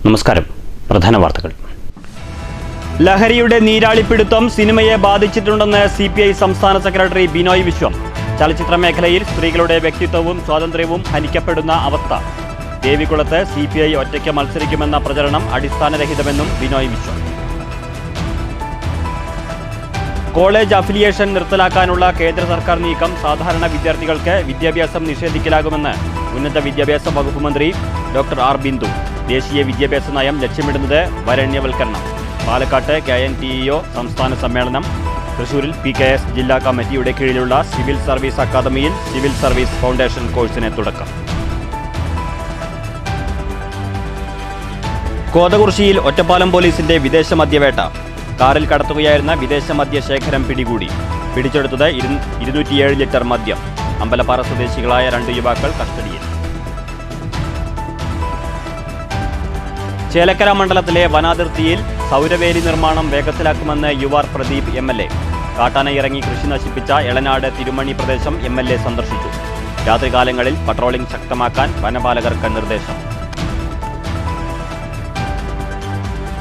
നമസ്കാരം. പ്രധാന വാർത്തകൾ. ലഹരിയുടെ നീരാളിപ്പിടുത്തം സിനിമയെ ബാധിച്ചിട്ടുണ്ടെന്ന് CPI സംസ്ഥാന സെക്രട്ടറി ബിനോയ് വിശ്വം. ചലച്ചിത്ര മേഖലയിൽ സ്ത്രീകളുടെ വ്യക്തിത്വവും സ്വാതന്ത്ര്യവും ഹനിക്കപ്പെടുന്ന അവസ്ഥ. ദേവികുളത്ത് CPI ഒറ്റയ്ക്ക് മത്സരിക്കുമെന്ന പ്രചരണം അടിസ്ഥാനരഹിതമെന്നും ബിനോയ് വിശ്വം. കോളേജ് അഫിലിയേഷൻ നിർത്തലാക്കാനുള്ള കേന്ദ്ര സർക്കാർ നീക്കം സാധാരണ വിദ്യാർത്ഥികൾക്ക് വിദ്യാഭ്യാസം നിഷേധിക്കലാകുമെന്ന് ഉന്നത വിദ്യാഭ്യാസ വകുപ്പ് മന്ത്രി ഡോക്ടർ ആർ ബിന്ദു. ദേശീയ വിദ്യാഭ്യാസ നയം ലക്ഷ്യമിടുന്നത് വരേണ്യവൽക്കരണം. പാലക്കാട്ട് KNTEO സംസ്ഥാന സമ്മേളനം. തൃശൂരിൽ PKS ജില്ലാ കമ്മിറ്റിയുടെ കീഴിലുള്ള സിവിൽ സർവീസ് അക്കാദമിയിൽ സിവിൽ സർവീസ് ഫൗണ്ടേഷൻ കോഴ്സിന് തുടക്കം. കോതകുറിശ്ശിയിൽ ഒറ്റപ്പാലം പോലീസിന്റെ വിദേശ മദ്യവേട്ട. കാറിൽ കടത്തുകയായിരുന്ന വിദേശ മദ്യ ശേഖരം പിടികൂടി. പിടിച്ചെടുത്തത് 207 ലിറ്റർ മദ്യം. അമ്പലപ്പാറ സ്വദേശികളായ 2 യുവാക്കൾ കസ്റ്റഡിയിൽ. ചേലക്കര മണ്ഡലത്തിലെ വനാതിർത്തിയിൽ സൗരവേലി നിർമ്മാണം വേഗത്തിലാക്കുമെന്ന് യുവാർ പ്രദീപ് MLA. കാട്ടാന ഇറങ്ങി കൃഷി നശിപ്പിച്ച എളനാട് തിരുമണി പ്രദേശം MLA സന്ദർശിച്ചു. രാത്രികാലങ്ങളിൽ പട്രോളിംഗ് ശക്തമാക്കാൻ വനപാലകർക്ക് നിർദ്ദേശം.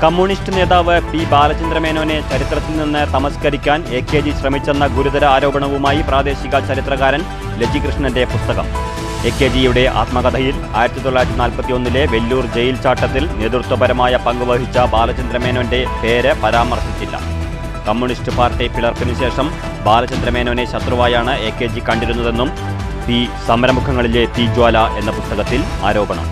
കമ്മ്യൂണിസ്റ്റ് നേതാവ് P. ബാലചന്ദ്രമേനോനെ ചരിത്രത്തിൽ നിന്ന് തമസ്കരിക്കാൻ AKG ശ്രമിച്ചെന്ന ഗുരുതര ആരോപണവുമായി പ്രാദേശിക ചരിത്രകാരൻ ലജികൃഷ്ണന്റെ പുസ്തകം. AKGയുടെ ആത്മകഥയിൽ 1941 വെല്ലൂർ ജയിൽ ചാട്ടത്തിൽ നേതൃത്വപരമായ പങ്കുവഹിച്ച ബാലചന്ദ്രമേനോന്റെ പേര് പരാമർശിച്ചില്ല. കമ്മ്യൂണിസ്റ്റ് പാർട്ടി പിളർപ്പിനു ശേഷം ബാലചന്ദ്രമേനോനെ ശത്രുവായാണ് AKG കണ്ടിരുന്നതെന്നും സമരമുഖങ്ങളിലെ തീജ്വാല എന്ന പുസ്തകത്തിൽ ആരോപണം.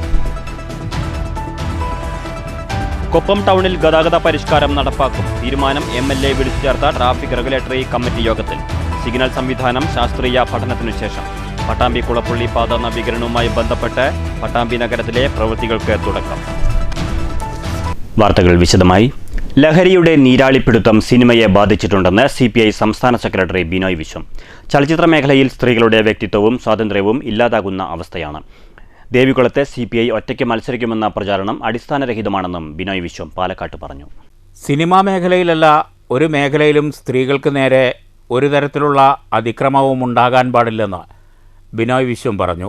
കൊപ്പം ടൗണിൽ ഗതാഗത പരിഷ്കാരം നടപ്പാക്കും. തീരുമാനം MLA വിളിച്ചു ചേർത്ത ട്രാഫിക് റെഗുലേറ്ററി കമ്മിറ്റി യോഗത്തിൽ. സിഗ്നൽ സംവിധാനം ശാസ്ത്രീയ പഠനത്തിനു ശേഷം. പട്ടാമ്പി കുളപ്പുള്ളി പാത നവീകരണവുമായി ബന്ധപ്പെട്ട് പട്ടാമ്പി നഗരത്തിലെ പ്രവൃത്തികൾക്ക് തുടക്കം. വാർത്തകൾ വിശദമായി. ലഹരിയുടെ നീരാളിപ്പിടുത്തം സിനിമയെ ബാധിച്ചിട്ടുണ്ടെന്ന് CPI സംസ്ഥാന സെക്രട്ടറി ബിനോയ് വിശ്വം. ചലച്ചിത്ര മേഖലയിൽ സ്ത്രീകളുടെ വ്യക്തിത്വവും സ്വാതന്ത്ര്യവും ഇല്ലാതാകുന്ന അവസ്ഥയാണ്. ദേവികുളത്തെ CPI ഒറ്റയ്ക്ക് മത്സരിക്കുമെന്ന പ്രചാരണം അടിസ്ഥാനരഹിതമാണെന്നും ബിനോയ് വിശ്വം പാലക്കാട്ട് പറഞ്ഞു. സിനിമാ മേഖലയിലല്ല, ഒരു മേഖലയിലും സ്ത്രീകൾക്ക് നേരെ ഒരു തരത്തിലുള്ള അതിക്രമവും ഉണ്ടാകാൻ പാടില്ലെന്ന് ബിനോയ് വിശ്വം പറഞ്ഞു.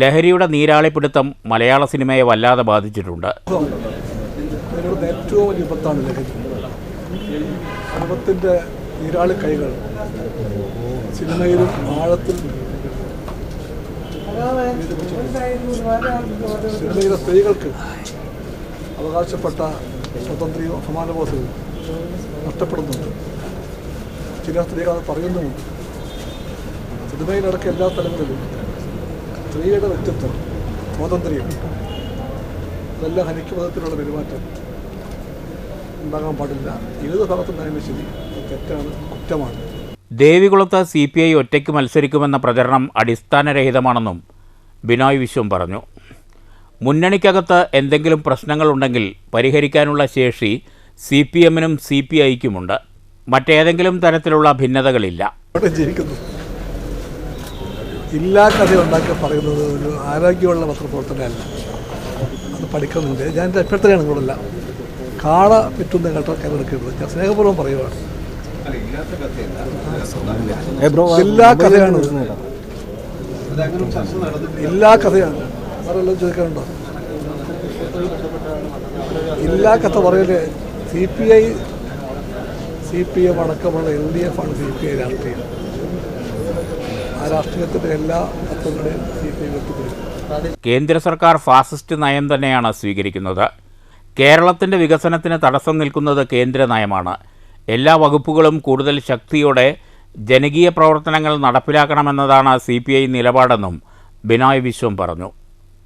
ലഹരിയുടെ നീരാളിപ്പിടുത്തം മലയാള സിനിമയെ വല്ലാതെ ബാധിച്ചിട്ടുണ്ട്. ഏറ്റവും വലിയ വിപത്താണ് ലഹരി. കുടുംബത്തിൻ്റെ നീരാളി കൈകൾ സിനിമയിലും ആഴത്തിൽ സിനിമയിലെ സ്ത്രീകൾക്ക് അവകാശപ്പെട്ട സ്വാതന്ത്ര്യവും സമാനബോധവും നഷ്ടപ്പെടുന്നുണ്ട്. ചില സ്ത്രീകൾ അത് പറയുന്നുമുണ്ട്. സിനിമയിലടക്കം എല്ലാ തലങ്ങളിലും സ്ത്രീയുടെ വ്യക്തിത്വം, സ്വാതന്ത്ര്യം അതെല്ലാം ഹനിക്കുന്ന വിധത്തിലുള്ള പെരുമാറ്റം ഉണ്ടാകാൻ പാടില്ല. ഏത് ഭാഗത്തുണ്ടായാലും ശരി, തെറ്റാണ്, കുറ്റമാണ്. ദേവികുളത്ത് CPI ഒറ്റയ്ക്ക് മത്സരിക്കുമെന്ന പ്രചരണം അടിസ്ഥാനരഹിതമാണെന്നും ബിനോയ് വിശ്വം പറഞ്ഞു. മുന്നണിക്കകത്ത് എന്തെങ്കിലും പ്രശ്നങ്ങളുണ്ടെങ്കിൽ പരിഹരിക്കാനുള്ള ശേഷി CPM-നും CPI-ക്കുമുണ്ട്. മറ്റേതെങ്കിലും തരത്തിലുള്ള ഭിന്നതകളില്ല. ജീവിക്കുന്നു ഇല്ലാ കഥ ഉണ്ടാക്കി പറയുന്നത് ഒരു ആരോഗ്യമുള്ള പത്രപ്രവർത്തനമല്ല. അത് പഠിക്കുന്നുണ്ട്. ഞാൻ എൻ്റെ അഭ്യർത്ഥനയാണ് നിങ്ങളല്ല. കാള പറ്റുന്ന കേട്ടോ കൈവെടുക്കരുത്. ഞാൻ സ്നേഹപൂർവ്വം പറയുവാണ്. എല്ലാ കഥയാണ്, എല്ലാ കഥയാണ്. വേറെല്ലാം ചോദിക്കാനുണ്ടോ? എല്ലാ കഥ പറയല് CPM അടക്കമുള്ള LDF ആണ് CPI രാഷ്ട്രീയം. ആ രാഷ്ട്രീയത്തിൻ്റെ എല്ലാ തത്വങ്ങളെയും CPI വ്യക്തിപ്പെടുത്തും. കേന്ദ്ര സർക്കാർ ഫാസിസ്റ്റ് നയം തന്നെയാണ് സ്വീകരിക്കുന്നത്. കേരളത്തിൻ്റെ വികസനത്തിന് തടസ്സം നിൽക്കുന്നത് കേന്ദ്ര നയമാണ്. എല്ലാ വകുപ്പുകളും കൂടുതൽ ശക്തിയോടെ ജനകീയ പ്രവർത്തനങ്ങൾ നടപ്പിലാക്കണമെന്നതാണ് CPI നിലപാടെന്നും ബിനോയ് വിശ്വം പറഞ്ഞു.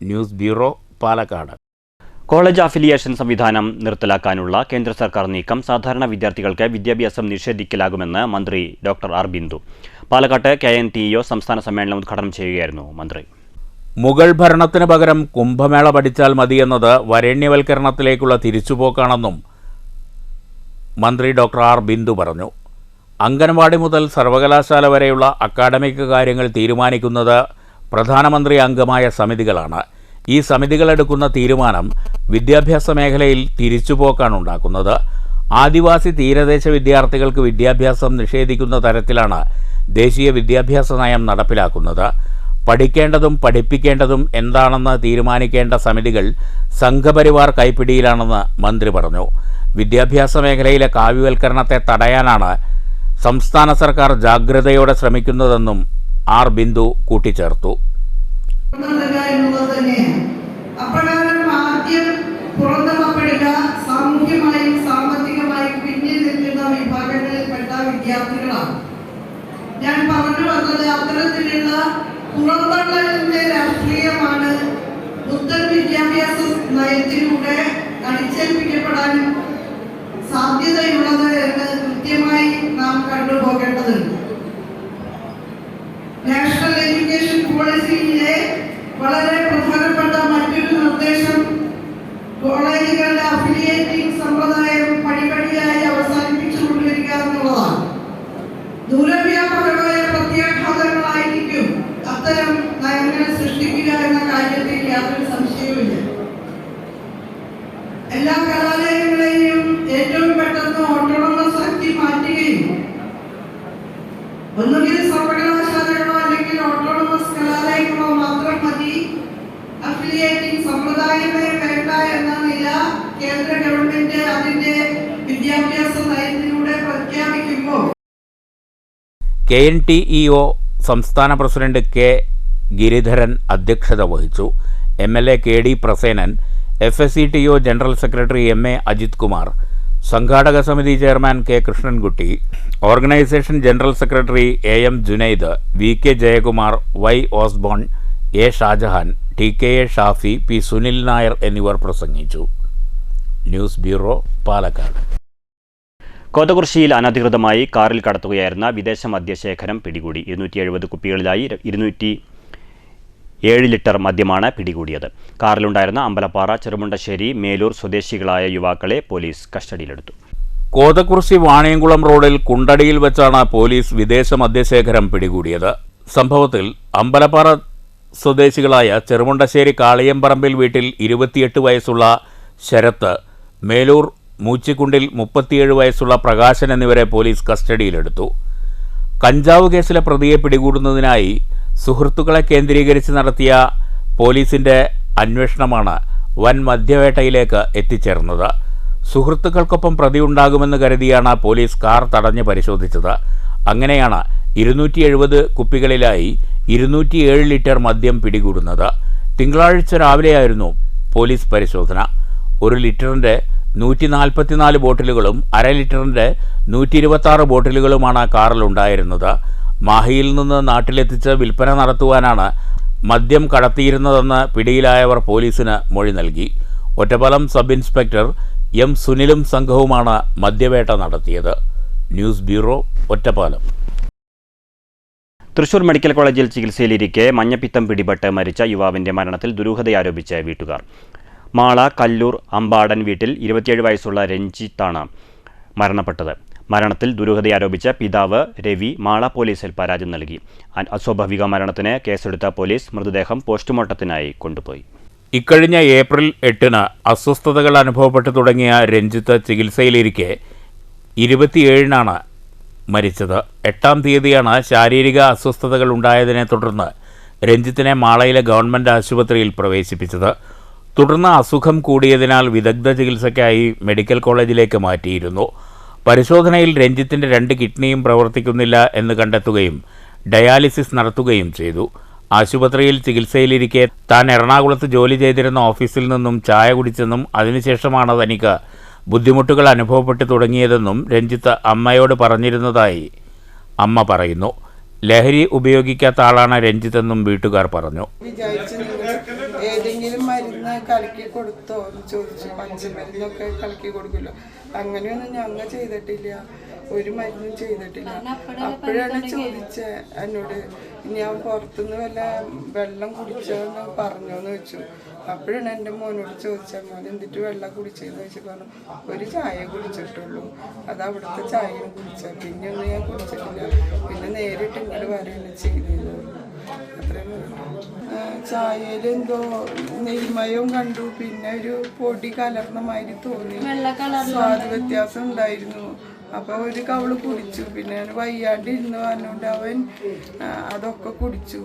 News bureau, Palakkad. College affiliation സംവിധാനം നിർത്തലാക്കാനുള്ള കേന്ദ്ര സർക്കാർ നീക്കം സാധാരണ വിദ്യാർത്ഥികൾക്ക് വിദ്യാഭ്യാസം നിഷേധിക്കലാകുമെന്ന് മന്ത്രി ഡോക്ടർ ആർ ബിന്ദു. പാലക്കാട്ട് KNTEO സംസ്ഥാന സമ്മേളനം ഉദ്ഘാടനം ചെയ്യുകയായിരുന്നു മന്ത്രി. മുഗൾ ഭരണത്തിന് പകരം കുംഭമേള പഠിച്ചാൽ മതിയെന്നത് വരേണ്യവൽക്കരണത്തിലേക്കുള്ള തിരിച്ചുപോക്കാണെന്നും മന്ത്രി ഡോക്ടർ ആർ ബിന്ദു പറഞ്ഞു. അംഗൻവാടി മുതൽ സർവകലാശാല വരെയുള്ള അക്കാഡമിക് കാര്യങ്ങൾ തീരുമാനിക്കുന്നത് പ്രധാനമന്ത്രി അംഗമായ സമിതികളാണ്. ഈ സമിതികളെടുക്കുന്ന തീരുമാനം വിദ്യാഭ്യാസ മേഖലയിൽ തിരിച്ചുപോക്കാണ് ഉണ്ടാക്കുന്നത്. ആദിവാസി തീരദേശ വിദ്യാർത്ഥികൾക്ക് വിദ്യാഭ്യാസം നിഷേധിക്കുന്ന തരത്തിലാണ് ദേശീയ വിദ്യാഭ്യാസ നയം നടപ്പിലാക്കുന്നത്. പഠിക്കേണ്ടതും പഠിപ്പിക്കേണ്ടതും എന്താണെന്ന് തീരുമാനിക്കേണ്ട സമിതികൾ സംഘപരിവാർ കൈപ്പിടിയിലാണെന്ന് മന്ത്രി പറഞ്ഞു. വിദ്യാഭ്യാസ മേഖലയിലെ കാവ്യവൽക്കരണത്തെ തടയാനാണ് സംസ്ഥാന സർക്കാർ ജാഗ്രതയോടെ ശ്രമിക്കുന്നതെന്നും ആർ ബിന്ദു കൂട്ടിച്ചേർത്തു. സാമൂഹ്യമായും സാമ്പത്തികമായും പിന്നിൽ നിൽക്കുന്ന വിഭാഗങ്ങളിൽപ്പെട്ട വിദ്യാർത്ഥികളാണ്. ഞാൻ പറഞ്ഞു വന്നത് അത്തരത്തിലുള്ള പുറന്തള്ളലിന്റെ രാഷ്ട്രീയമാണ് പുത്തൻ വിദ്യാഭ്യാസ നയത്തിലൂടെ അടിച്ചേൽപ്പിക്കപ്പെടാൻ സാധ്യതയുള്ളത് എന്ന് കൃത്യമായി നാം കണ്ടുപോകേണ്ടതുണ്ട്. നാഷണൽ എഡ്യൂക്കേഷൻ പോളിസിയിലെ വളരെ പ്രധാനപ്പെട്ട മറ്റൊരു നിർദ്ദേശം കോളേജുകളുടെ അഫിലിയേറ്റിംഗ് സമ്പ്രദായം പടിപടിയായി അവസാനിപ്പിച്ചുകൊണ്ടിരിക്കുക എന്നുള്ളതാണ്. ദൂരവ്യാപകമായ പ്രത്യാഘാതങ്ങളായിരിക്കും അത്തരം നയങ്ങൾ സൃഷ്ടിക്കുക എന്ന കാര്യത്തിൽ യാതൊരു സംശയവുമില്ല. എല്ലാ കലാലയങ്ങളെയും ഏറ്റവും പെട്ടെന്ന് ഓട്ടോണമസ് ആക്കി മാറ്റുകയും ഒന്നുകിൽ സർവകലാശാലകളോ അല്ലെങ്കിൽ ഓട്ടോണമസ് കലാലയങ്ങളോ മാത്രം മതി, അഫിലിയേറ്റിംഗ് സമ്പ്രദായമേ വേണ്ട എന്ന നില കേന്ദ്ര ഗവൺമെന്റ് അതിന്റെ വിദ്യാഭ്യാസ നയത്തിലൂടെ പ്രഖ്യാപിക്കുമ്പോൾ KNTEO സംസ്ഥാന പ്രസിഡന്റ് കെ ഗിരിധരൻ അധ്യക്ഷത വഹിച്ചു. MLA KD Prasenan, FSCTO general secretary MA Ajith Kumar, സംഘാടക സമിതി chairman K Krishnankutty, organisation general secretary AM Junaid, VK Jayakumar, Y Osborne, A Shajahan, TKA Shafi, P Sunil Nair എന്നിവർ പ്രസംഗിച്ചു. News bureau, Palakkad. കോതകുർശിയിൽ അനധികൃതമായി കാറിൽ കടത്തുകയായിരുന്ന വിദേശ മദ്യശേഖരം പിടികൂടി. 270 കുപ്പികളിലായി 207 ലിറ്റർ മദ്യമാണ് പിടികൂടിയത്. കാറിലുണ്ടായിരുന്ന അമ്പലപ്പാറ, ചെറുമുണ്ടശ്ശേരി, മേലൂർ സ്വദേശികളായ യുവാക്കളെ പോലീസ് കസ്റ്റഡിയിലെടുത്തു. കോതകുർശി വാണിയംകുളം റോഡിൽ കുണ്ടടിയിൽ വെച്ചാണ് പോലീസ് വിദേശ മദ്യശേഖരം പിടികൂടിയത്. സംഭവത്തിൽ അമ്പലപ്പാറ സ്വദേശികളായ ചെറുമുണ്ടശ്ശേരി കാളിയമ്പറമ്പിൽ വീട്ടിൽ 28 വയസ്സുള്ള ശരത്ത്, മേലൂർ മൂച്ചിക്കുണ്ടിൽ 37 വയസ്സുള്ള പ്രകാശൻ എന്നിവരെ പോലീസ് കസ്റ്റഡിയിലെടുത്തു. കഞ്ചാവ് കേസിലെ പ്രതിയെ പിടികൂടുന്നതിനായി സുഹൃത്തുക്കളെ കേന്ദ്രീകരിച്ച് നടത്തിയ പോലീസിൻ്റെ അന്വേഷണമാണ് വൻ മദ്യവേട്ടയിലേക്ക് എത്തിച്ചേർന്നത്. സുഹൃത്തുക്കൾക്കൊപ്പം പ്രതിയുണ്ടാകുമെന്ന് കരുതിയാണ് പോലീസ് കാർ തടഞ്ഞ് പരിശോധിച്ചത്. അങ്ങനെയാണ് 270 കുപ്പികളിലായി 207 ലിറ്റർ മദ്യം പിടികൂടുന്നത്. തിങ്കളാഴ്ച രാവിലെയായിരുന്നു പോലീസ് പരിശോധന. 1 ലിറ്ററിൻ്റെ 144 ബോട്ടിലുകളും 1/2 ലിറ്ററിൻ്റെ 126 ബോട്ടിലുകളുമാണ് കാറിലുണ്ടായിരുന്നത്. മാഹിയിൽ നിന്ന് നാട്ടിലെത്തിച്ച് വിൽപ്പന നടത്തുവാനാണ് മദ്യം കടത്തിയിരുന്നതെന്ന് പിടിയിലായവർ പോലീസിന് മൊഴി നൽകി. ഒറ്റപ്പാലം സബ് ഇൻസ്പെക്ടർ M സുനിലും സംഘവുമാണ് മദ്യവേട്ട നടത്തിയത്. News bureau, Ottapalam. Thrissur medical കോളേജിൽ ചികിത്സയിലിരിക്കെ മഞ്ഞപ്പിത്തം പിടിപെട്ട് മരിച്ച യുവാവിൻ്റെ മരണത്തിൽ ദുരൂഹതയാരോപിച്ച് വീട്ടുകാർ. മാള കല്ലൂർ അമ്പാടൻ വീട്ടിൽ 27 വയസ്സുള്ള രഞ്ജിത്താണ് മരണപ്പെട്ടത്. മരണത്തിൽ ദുരൂഹതയാരോപിച്ച പിതാവ് രവി മാള പോലീസിൽ പരാതി നൽകി. അസ്വാഭാവിക മരണത്തിന് കേസെടുത്ത പോലീസ് മൃതദേഹം പോസ്റ്റ്മോർട്ടത്തിനായി കൊണ്ടുപോയി. ഇക്കഴിഞ്ഞ ഏപ്രിൽ 8-ന് അസ്വസ്ഥതകൾ അനുഭവപ്പെട്ടു തുടങ്ങിയ രഞ്ജിത്ത് ചികിത്സയിലിരിക്കെ 27-നാണ് മരിച്ചത്. 8-ാം തീയതിയാണ് ശാരീരിക അസ്വസ്ഥതകൾ ഉണ്ടായതിനെ തുടർന്ന് രഞ്ജിത്തിനെ മാളയിലെ ഗവൺമെൻറ് ആശുപത്രിയിൽ പ്രവേശിപ്പിച്ചത്. തുടർന്ന് അസുഖം കൂടിയതിനാൽ വിദഗ്ധ ചികിത്സയ്ക്കായി മെഡിക്കൽ കോളേജിലേക്ക് മാറ്റിയിരുന്നു. പരിശോധനയിൽ രഞ്ജിത്തിൻ്റെ 2 കിഡ്നിയും പ്രവർത്തിക്കുന്നില്ല എന്ന് കണ്ടെത്തുകയും ഡയാലിസിസ് നടത്തുകയും ചെയ്തു. ആശുപത്രിയിൽ ചികിത്സയിലിരിക്കെ താൻ എറണാകുളത്ത് ജോലി ചെയ്തിരുന്ന ഓഫീസിൽ നിന്നും ചായ കുടിച്ചെന്നും അതിനുശേഷമാണ് തനിക്ക് ബുദ്ധിമുട്ടുകൾ അനുഭവപ്പെട്ടു തുടങ്ങിയതെന്നും രഞ്ജിത്ത് അമ്മയോട് പറഞ്ഞിരുന്നതായി അമ്മ പറയുന്നു. ലഹരി ഉപയോഗിക്കാത്ത ആളാണ് രഞ്ജിത്തെന്നും വീട്ടുകാർ പറഞ്ഞു. ഏതെങ്കിലും മരുന്ന് കലക്കി കൊടുത്തോ എന്ന് ചോദിച്ചു. പഞ്ചമരുന്നൊക്കെ കലക്കി കൊടുക്കുമല്ലോ, അങ്ങനെയൊന്നും ഞങ്ങൾ ചെയ്തിട്ടില്ല, ഒരു മരുന്നും ചെയ്തിട്ടില്ല. അപ്പോഴാണ് ചോദിച്ച എന്നോട്, ഞാൻ പുറത്തുനിന്ന് വല്ല വെള്ളം കുടിച്ചോന്ന് പറഞ്ഞോന്ന് വെച്ചു. അപ്പോഴാണ് എൻ്റെ മോനോട് ചോദിച്ചാൽ, മോൻ എന്തിട്ട് വെള്ളം കുടിച്ചതെന്ന് വെച്ച് പറഞ്ഞു, ഒരു ചായ കുടിച്ചിട്ടുള്ളൂ, അത് അവിടുത്തെ ചായയും കുടിച്ച, പിന്നെ ഒന്നും ഞാൻ കുടിച്ചിട്ടില്ല, പിന്നെ നേരിട്ട് ഇങ്ങോട്ട് വരെയാണ് ചെയ്തിരുന്നു. അത്രയും ചായയിൽ എന്തോ നെയ്മയവും കണ്ടു, പിന്നെ ഒരു പൊടി കലർന്ന മാതിരി തോന്നി, സ്വാദ് വ്യത്യാസം ഉണ്ടായിരുന്നു. അപ്പോൾ ഒരു കവള് കുടിച്ചു. പിന്നെ അവന് വയ്യാണ്ടിരുന്ന് പറഞ്ഞുകൊണ്ട് അവൻ അതൊക്കെ കുടിച്ചു.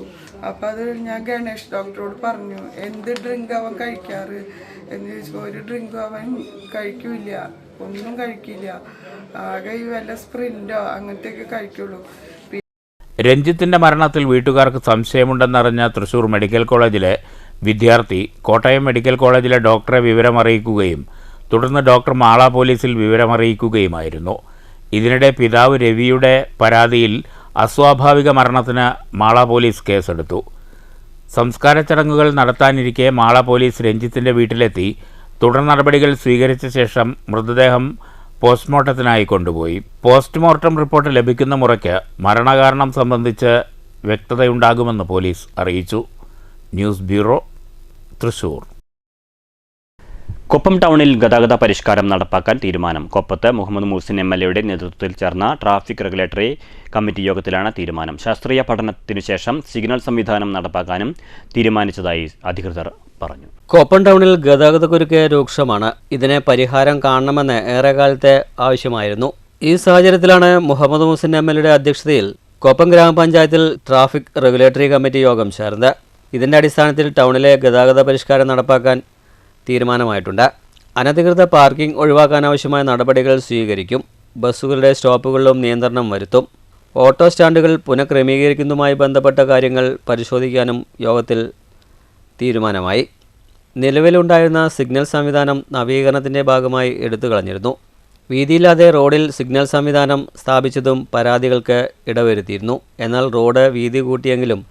അപ്പോൾ അത് ഞാൻ ഗണേഷ് ഡോക്ടറോട് പറഞ്ഞു, എന്ത് ഡ്രിങ്ക് അവൻ കഴിക്കാറ് എന്ന് ചോദിച്ചപ്പോൾ ഒരു ഡ്രിങ്കും അവൻ കഴിക്കില്ല, ഒന്നും കഴിക്കില്ല. ആകെ ഈ വല്ല സ്പ്രിൻറ്റോ അങ്ങനത്തെയൊക്കെ കഴിക്കുള്ളൂ. രഞ്ജിത്തിൻ്റെ മരണത്തിൽ വീട്ടുകാർക്ക് സംശയമുണ്ടെന്നറിഞ്ഞ തൃശൂർ മെഡിക്കൽ കോളേജിലെ വിദ്യാർത്ഥി കോട്ടയം മെഡിക്കൽ കോളേജിലെ ഡോക്ടറെ വിവരമറിയിക്കുകയും തുടർന്ന് ഡോക്ടർ മാള പോലീസിൽ വിവരമറിയിക്കുകയുമായിരുന്നു. ഇതിനിടെ പിതാവ് രവിയുടെ പരാതിയിൽ അസ്വാഭാവിക മരണത്തിന് മാള പോലീസ് കേസെടുത്തു. സംസ്കാര ചടങ്ങുകൾ നടത്താനിരിക്കെ മാള പോലീസ് രഞ്ജിത്തിൻ്റെ വീട്ടിലെത്തി തുടർ നടപടികൾ സ്വീകരിച്ച ശേഷം മൃതദേഹം പോസ്റ്റ്മോർട്ടത്തിനായി കൊണ്ടുപോയി. പോസ്റ്റ്മോർട്ടം റിപ്പോർട്ട് ലഭിക്കുന്ന മുറയ്ക്ക് മരണകാരണം സംബന്ധിച്ച് വ്യക്തതയുണ്ടാകുമെന്ന് പോലീസ് അറിയിച്ചു. News bureau, Thrissur. കൊപ്പം ടൗണിൽ ഗതാഗത പരിഷ്കാരം നടപ്പാക്കാൻ തീരുമാനം. കൊപ്പത്ത് മുഹമ്മദ് മുഹ്സിൻ MLA നേതൃത്വത്തിൽ ചേർന്ന ട്രാഫിക് റെഗുലേറ്ററി കമ്മിറ്റി യോഗത്തിലാണ് തീരുമാനം. ശാസ്ത്രീയ പഠനത്തിനു ശേഷം സിഗ്നൽ സംവിധാനം നടപ്പാക്കാനും തീരുമാനിച്ചതായി അധികൃതർ പറഞ്ഞു. കൊപ്പം ടൗണിൽ ഗതാഗതക്കുരുക്ക് രൂക്ഷമാണ്. ഇതിന് പരിഹാരം കാണണമെന്ന് ഏറെക്കാലത്തെ ആവശ്യമായിരുന്നു. ഈ സാഹചര്യത്തിലാണ് മുഹമ്മദ് മുഹ്സിൻ MLA അധ്യക്ഷതയിൽ കൊപ്പം ഗ്രാമപഞ്ചായത്തിൽ ട്രാഫിക് റെഗുലേറ്ററി കമ്മിറ്റി യോഗം ചേർന്നത്. ഇതിൻ്റെ അടിസ്ഥാനത്തിൽ ടൗണിലെ ഗതാഗത പരിഷ്കാരം നടപ്പാക്കാൻ തീരുമാനമായിട്ടുണ്ട്. അനധികൃത പാർക്കിംഗ് ഒഴിവാക്കാനാവശ്യമായ നടപടികൾ സ്വീകരിക്കും. ബസ്സുകളുടെ സ്റ്റോപ്പുകളിലും നിയന്ത്രണം വരുത്തും. ഓട്ടോ സ്റ്റാൻഡുകൾ പുനഃക്രമീകരിക്കുന്നതുമായി ബന്ധപ്പെട്ട കാര്യങ്ങൾ പരിശോധിക്കാനും യോഗത്തിൽ തീരുമാനമായി. നിലവിലുണ്ടായിരുന്ന സിഗ്നൽ സംവിധാനം നവീകരണത്തിൻ്റെ ഭാഗമായി എടുത്തു കളഞ്ഞിരുന്നു. വീതിയില്ലാതെ റോഡിൽ സിഗ്നൽ സംവിധാനം സ്ഥാപിച്ചതും പരാതികൾക്ക് ഇടവരുത്തിയിരുന്നു. എന്നാൽ റോഡ് വീതി കൂട്ടിയെങ്കിലും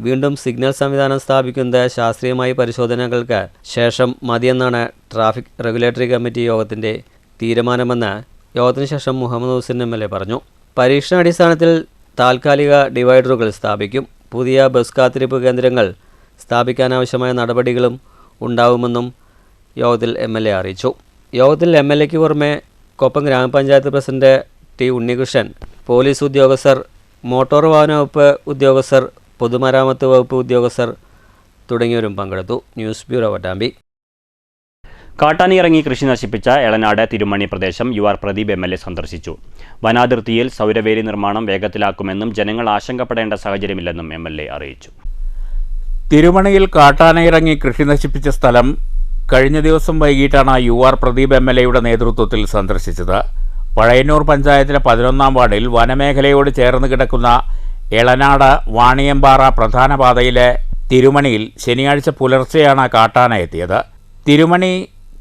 വീണ്ടും സിഗ്നൽ സംവിധാനം സ്ഥാപിക്കുന്നത് ശാസ്ത്രീയമായി പരിശോധനകൾക്ക് ശേഷം മതിയെന്നാണ് ട്രാഫിക് റെഗുലേറ്ററി കമ്മിറ്റി യോഗത്തിൻ്റെ തീരുമാനമെന്ന് യോഗത്തിന് ശേഷം മുഹമ്മദ് മുഹ്സിൻ MLA പറഞ്ഞു. പരീക്ഷണാടിസ്ഥാനത്തിൽ താൽക്കാലിക ഡിവൈഡറുകൾ സ്ഥാപിക്കും. പുതിയ ബസ് കാത്തിരിപ്പ് കേന്ദ്രങ്ങൾ സ്ഥാപിക്കാനാവശ്യമായ നടപടികളും ഉണ്ടാവുമെന്നും യോഗത്തിൽ MLA അറിയിച്ചു. യോഗത്തിൽ MLAയ്ക്ക് പുറമെ കൊപ്പം ഗ്രാമപഞ്ചായത്ത് പ്രസിഡന്റ് T. ഉണ്ണികൃഷ്ണൻ, പോലീസ് ഉദ്യോഗസ്ഥർ, മോട്ടോർ വാഹന വകുപ്പ് ഉദ്യോഗസ്ഥർ, പൊതുമരാമത്ത് വകുപ്പ് ഉദ്യോഗസ്ഥർ തുടങ്ങിയവരും പങ്കെടുത്തു. News bureau, Pattambi. കാട്ടാനി ഇറങ്ങി കൃഷി നശിപ്പിച്ച എളനാട് തിരുമണി പ്രദേശം UR പ്രദീപ് MLA സന്ദർശിച്ചു. വനാതിർത്തിയിൽ സൗരവേലി നിർമ്മാണം വേഗത്തിലാക്കുമെന്നും ജനങ്ങൾ ആശങ്കപ്പെടേണ്ട സാഹചര്യമില്ലെന്നും MLA അറിയിച്ചു. തിരുമണിയിൽ കാട്ടാനയിറങ്ങി കൃഷി നശിപ്പിച്ച സ്ഥലം കഴിഞ്ഞ ദിവസം വൈകിട്ടാണ് UR പ്രദീപ് MLAയുടെ നേതൃത്വത്തിൽ സന്ദർശിച്ചത്. പഴയന്നൂർ പഞ്ചായത്തിലെ 11-ാം വാർഡിൽ വനമേഖലയോട് ചേർന്ന് കിടക്കുന്ന എളനാട് വാണിയമ്പാറ പ്രധാന പാതയിലെ തിരുമണിയിൽ ശനിയാഴ്ച പുലർച്ചെയാണ് കാട്ടാന എത്തിയത്. തിരുമണി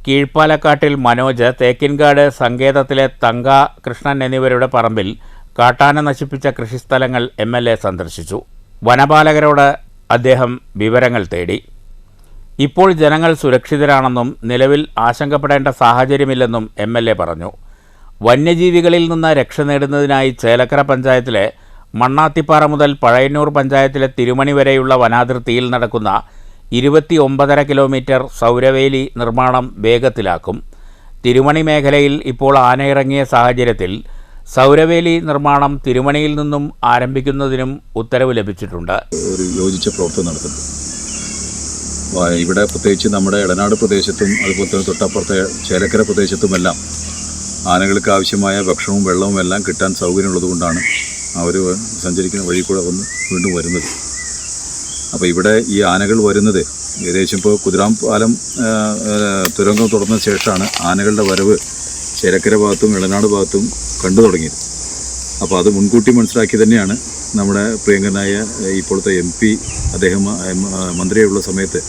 കീഴ്പ്പാലക്കാട്ടിൽ മനോജ്, തേക്കിൻകാട് സങ്കേതത്തിലെ തങ്ക കൃഷ്ണൻ എന്നിവരുടെ പറമ്പിൽ കാട്ടാന നശിപ്പിച്ച കൃഷിസ്ഥലങ്ങൾ MLA സന്ദർശിച്ചു. വനപാലകരോട് അദ്ദേഹം വിവരങ്ങൾ തേടി. ഇപ്പോൾ ജനങ്ങൾ സുരക്ഷിതരാണെന്നും നിലവിൽ ആശങ്കപ്പെടേണ്ട സാഹചര്യമില്ലെന്നും MLA പറഞ്ഞു. വന്യജീവികളിൽ നിന്ന് രക്ഷ നേടുന്നതിനായി ചേലക്കര പഞ്ചായത്തിലെ മണ്ണാത്തിപ്പാറ മുതൽ പഴയന്നൂർ പഞ്ചായത്തിലെ തിരുമണി വരെയുള്ള വനാതിർത്തിയിൽ നടക്കുന്ന 29.5 കിലോമീറ്റർ സൗരവേലി നിർമ്മാണം വേഗത്തിലാക്കും. തിരുമണി മേഖലയിൽ ഇപ്പോൾ ആനയിറങ്ങിയ സാഹചര്യത്തിൽ സൗരവേലി നിർമ്മാണം തിരുമണിയിൽ നിന്നും ആരംഭിക്കുന്നതിനും ഉത്തരവ് ലഭിച്ചിട്ടുണ്ട്. ഒരു യോജിച്ച പ്രവർത്തനം നടത്തുന്നു. ഇവിടെ പ്രത്യേകിച്ച് നമ്മുടെ എളനാട് പ്രദേശത്തും അതുപോലെ തന്നെ തൊട്ടപ്പുറത്തെ ചേലക്കര പ്രദേശത്തുമെല്ലാം ആനകൾക്ക് ആവശ്യമായ ഭക്ഷണവും വെള്ളവും എല്ലാം കിട്ടാൻ സൗകര്യമുള്ളതുകൊണ്ടാണ് അവർ സഞ്ചരിക്കുന്ന വഴി കൂടെ വന്ന് വീണ്ടും വരുന്നത്. അപ്പോൾ ഇവിടെ ഈ ആനകൾ വരുന്നത് ഏകദേശം ഇപ്പോൾ കുതിരാം പാലം തുരങ്കം തുറന്ന ശേഷമാണ് ആനകളുടെ വരവ് ചേലക്കര ഭാഗത്തും എളനാട് ഭാഗത്തും കണ്ടു തുടങ്ങിയത്. അപ്പോൾ അത് മുൻകൂട്ടി മനസ്സിലാക്കി തന്നെയാണ് നമ്മുടെ പ്രിയങ്കനായ ഇപ്പോഴത്തെ MP അദ്ദേഹം മന്ത്രിയായുള്ള സമയത്ത്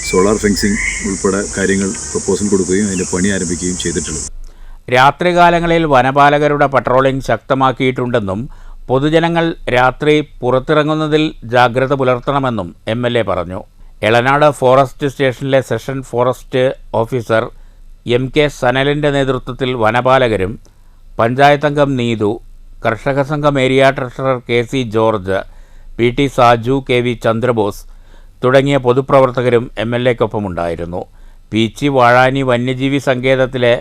സോളാർ ഫെൻസിങ് ഉൾപ്പെടെ കാര്യങ്ങൾ പ്രപ്പോസൽ കൊടുക്കുകയും അതിൻ്റെ പണി ആരംഭിക്കുകയും ചെയ്തിട്ടുള്ളത്. രാത്രികാലങ്ങളിൽ വനപാലകരുടെ പട്രോളിംഗ് ശക്തമാക്കിയിട്ടുണ്ടെന്നും പൊതുജനങ്ങൾ രാത്രി പുറത്തിറങ്ങുന്നതിൽ ജാഗ്രത പുലർത്തണമെന്നും MLA പറഞ്ഞു. എളനാട് ഫോറസ്റ്റ് സ്റ്റേഷനിലെ സെഷൻ ഫോറസ്റ്റ് ഓഫീസർ MK സനലിൻ്റെ നേതൃത്വത്തിൽ വനപാലകരും പഞ്ചായത്തംഗം നീതു, കർഷക സംഘം area treasurer KC George, PT Saju, KV Chandrabose തുടങ്ങിയ പൊതുപ്രവർത്തകരും MLAക്കൊപ്പമുണ്ടായിരുന്നു. പീച്ചി വാഴാനി വന്യജീവി സങ്കേതത്തിലെ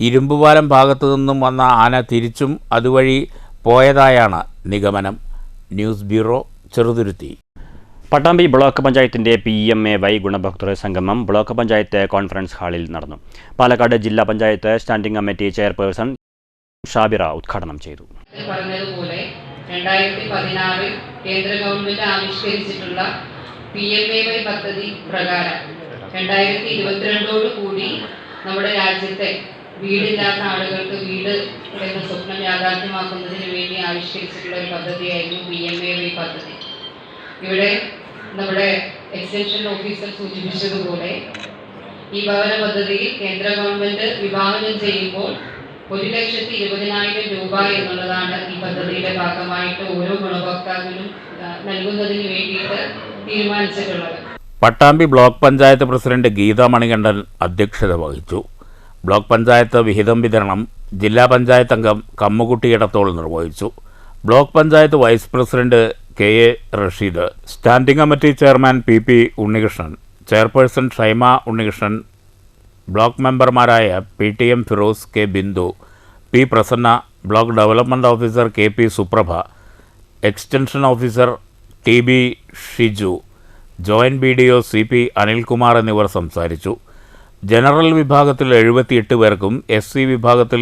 ഇരുമ്പുപാലം ഭാഗത്തു നിന്നും വന്ന ആന തിരിച്ചും അതുവഴി പോയതായാണ് നിഗമനം. News bureau, Cheruthuruthy. Pattambi block പഞ്ചായത്തിൻ്റെ PMAY ഗുണഭോക്തൃ സംഗമം ബ്ലോക്ക് പഞ്ചായത്ത് കോൺഫറൻസ് ഹാളിൽ നടന്നു. പാലക്കാട് ജില്ലാ panchayat standing committee chairperson Shabira ഉദ്ഘാടനം ചെയ്തു. പറഞ്ഞതുപോലെ 2016 കേന്ദ്ര ഗവൺമെന്റ് ആവിഷ്കരിച്ചിട്ടുള്ള PMAY പദ്ധതി പ്രകാരം 2022 കൂടി നമ്മുടെ രാജ്യത്തെ വീടില്ലാത്ത ആളുകൾക്ക് വീട് എന്ന സ്വപ്നം യാഥാർത്ഥ്യമാക്കുന്നതിന് വേണ്ടി ആവിഷ്കരിച്ചിട്ടുള്ള ഒരു പദ്ധതിയായിരുന്നു PMAY പദ്ധതി. ഇവിടെ നമ്മുടെ എക്സ്റ്റൻഷൻ ഓഫീസർ സൂചിപ്പിച്ചതുപോലെ ഈ ഭവന പദ്ധതിയിൽ കേന്ദ്ര ഗവൺമെന്റ് വിഭാവനം ചെയ്യുമ്പോൾ 1,20,000 രൂപ എന്നുള്ളതാണ് ഈ പദ്ധതിയുടെ ഭാഗമായിട്ട് ഓരോ ഗുണഭോക്താവിനും നൽകുന്നതിന് വേണ്ടിയിട്ട് തീരുമാനിച്ചിട്ടുള്ളത്. പട്ടാമ്പി ബ്ലോക്ക് പഞ്ചായത്ത് പ്രസിഡന്റ് ഗീതാ മണികണ്ഠൻ അധ്യക്ഷത വഹിച്ചു. ബ്ലോക്ക് പഞ്ചായത്ത് വിഹിതം വിതരണം ജില്ലാ പഞ്ചായത്ത് അംഗം കമ്മുകുട്ടി ഇടത്തോൾ നിർവഹിച്ചു. Block panchayat vice president KA Rasheed, standing committee chairman PP Unnikrishnan, chairperson Shaima Unnikrishnan, block മെമ്പർമാരായ PTM Firoz, K Bindu, P Prasanna, block development officer KP Suprabha, extension officer TB Shiju, joint BDO CP Anilkumar എന്നിവർ സംസാരിച്ചു. ജനറൽ വിഭാഗത്തിൽ 78 പേർക്കും SC വിഭാഗത്തിൽ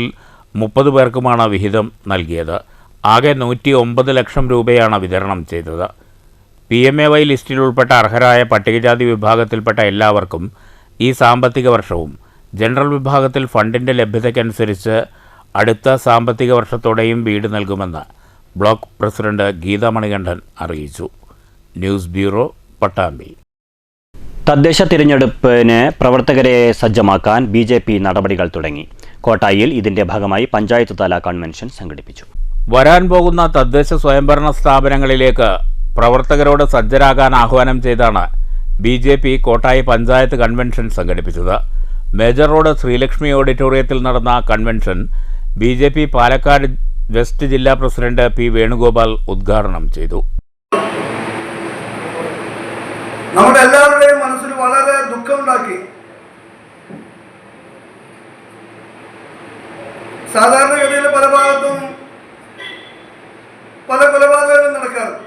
30 പേർക്കുമാണ് വിഹിതം നൽകിയത്. ആകെ 109 ലക്ഷം രൂപയാണ് വിതരണം ചെയ്തത്. PMAY ലിസ്റ്റിൽ ഉൾപ്പെട്ട അർഹരായ പട്ടികജാതി വിഭാഗത്തിൽപ്പെട്ട എല്ലാവർക്കും ഈ സാമ്പത്തിക വർഷവും ജനറൽ വിഭാഗത്തിൽ ഫണ്ടിൻ്റെ ലഭ്യതയ്ക്കനുസരിച്ച് അടുത്ത സാമ്പത്തിക വർഷത്തോടെയും വീട് നൽകുമെന്ന് ബ്ലോക്ക് പ്രസിഡന്റ് ഗീതാ മണികണ്ഠൻ അറിയിച്ചു. News bureau, Pattambi. തദ്ദേശ തിരഞ്ഞെടുപ്പിന് പ്രവർത്തകരെ സജ്ജമാക്കാൻ BJP നടപടികൾ തുടങ്ങി. കോട്ടായിൽ ഇതിന്റെ ഭാഗമായി പഞ്ചായത്ത് തല കൺവെൻഷൻ സംഘടിപ്പിച്ചു. വരാൻ പോകുന്ന തദ്ദേശ സ്വയംഭരണ സ്ഥാപനങ്ങളിലേക്ക് പ്രവർത്തകരോട് സജ്ജരാകാൻ ആഹ്വാനം ചെയ്താണ് BJP കോട്ടായി പഞ്ചായത്ത് കൺവെൻഷൻ സംഘടിപ്പിച്ചത്. മേജർ റോഡ് ശ്രീലക്ഷ്മി ഓഡിറ്റോറിയത്തിൽ നടന്ന കൺവെൻഷൻ BJP പാലക്കാട് വെസ്റ്റ് ജില്ലാ പ്രസിഡന്റ് P വേണുഗോപാൽ ഉദ്ഘാടനം ചെയ്തു. നമ്മുടെ എല്ലാവരുടെയും മനസ്സിൽ വളരെ ദുഃഖമുണ്ടാക്കി. സാധാരണഗതിയിൽ പല ഭാഗത്തും പല കൊലപാതകങ്ങളും നടക്കാറുണ്ട്.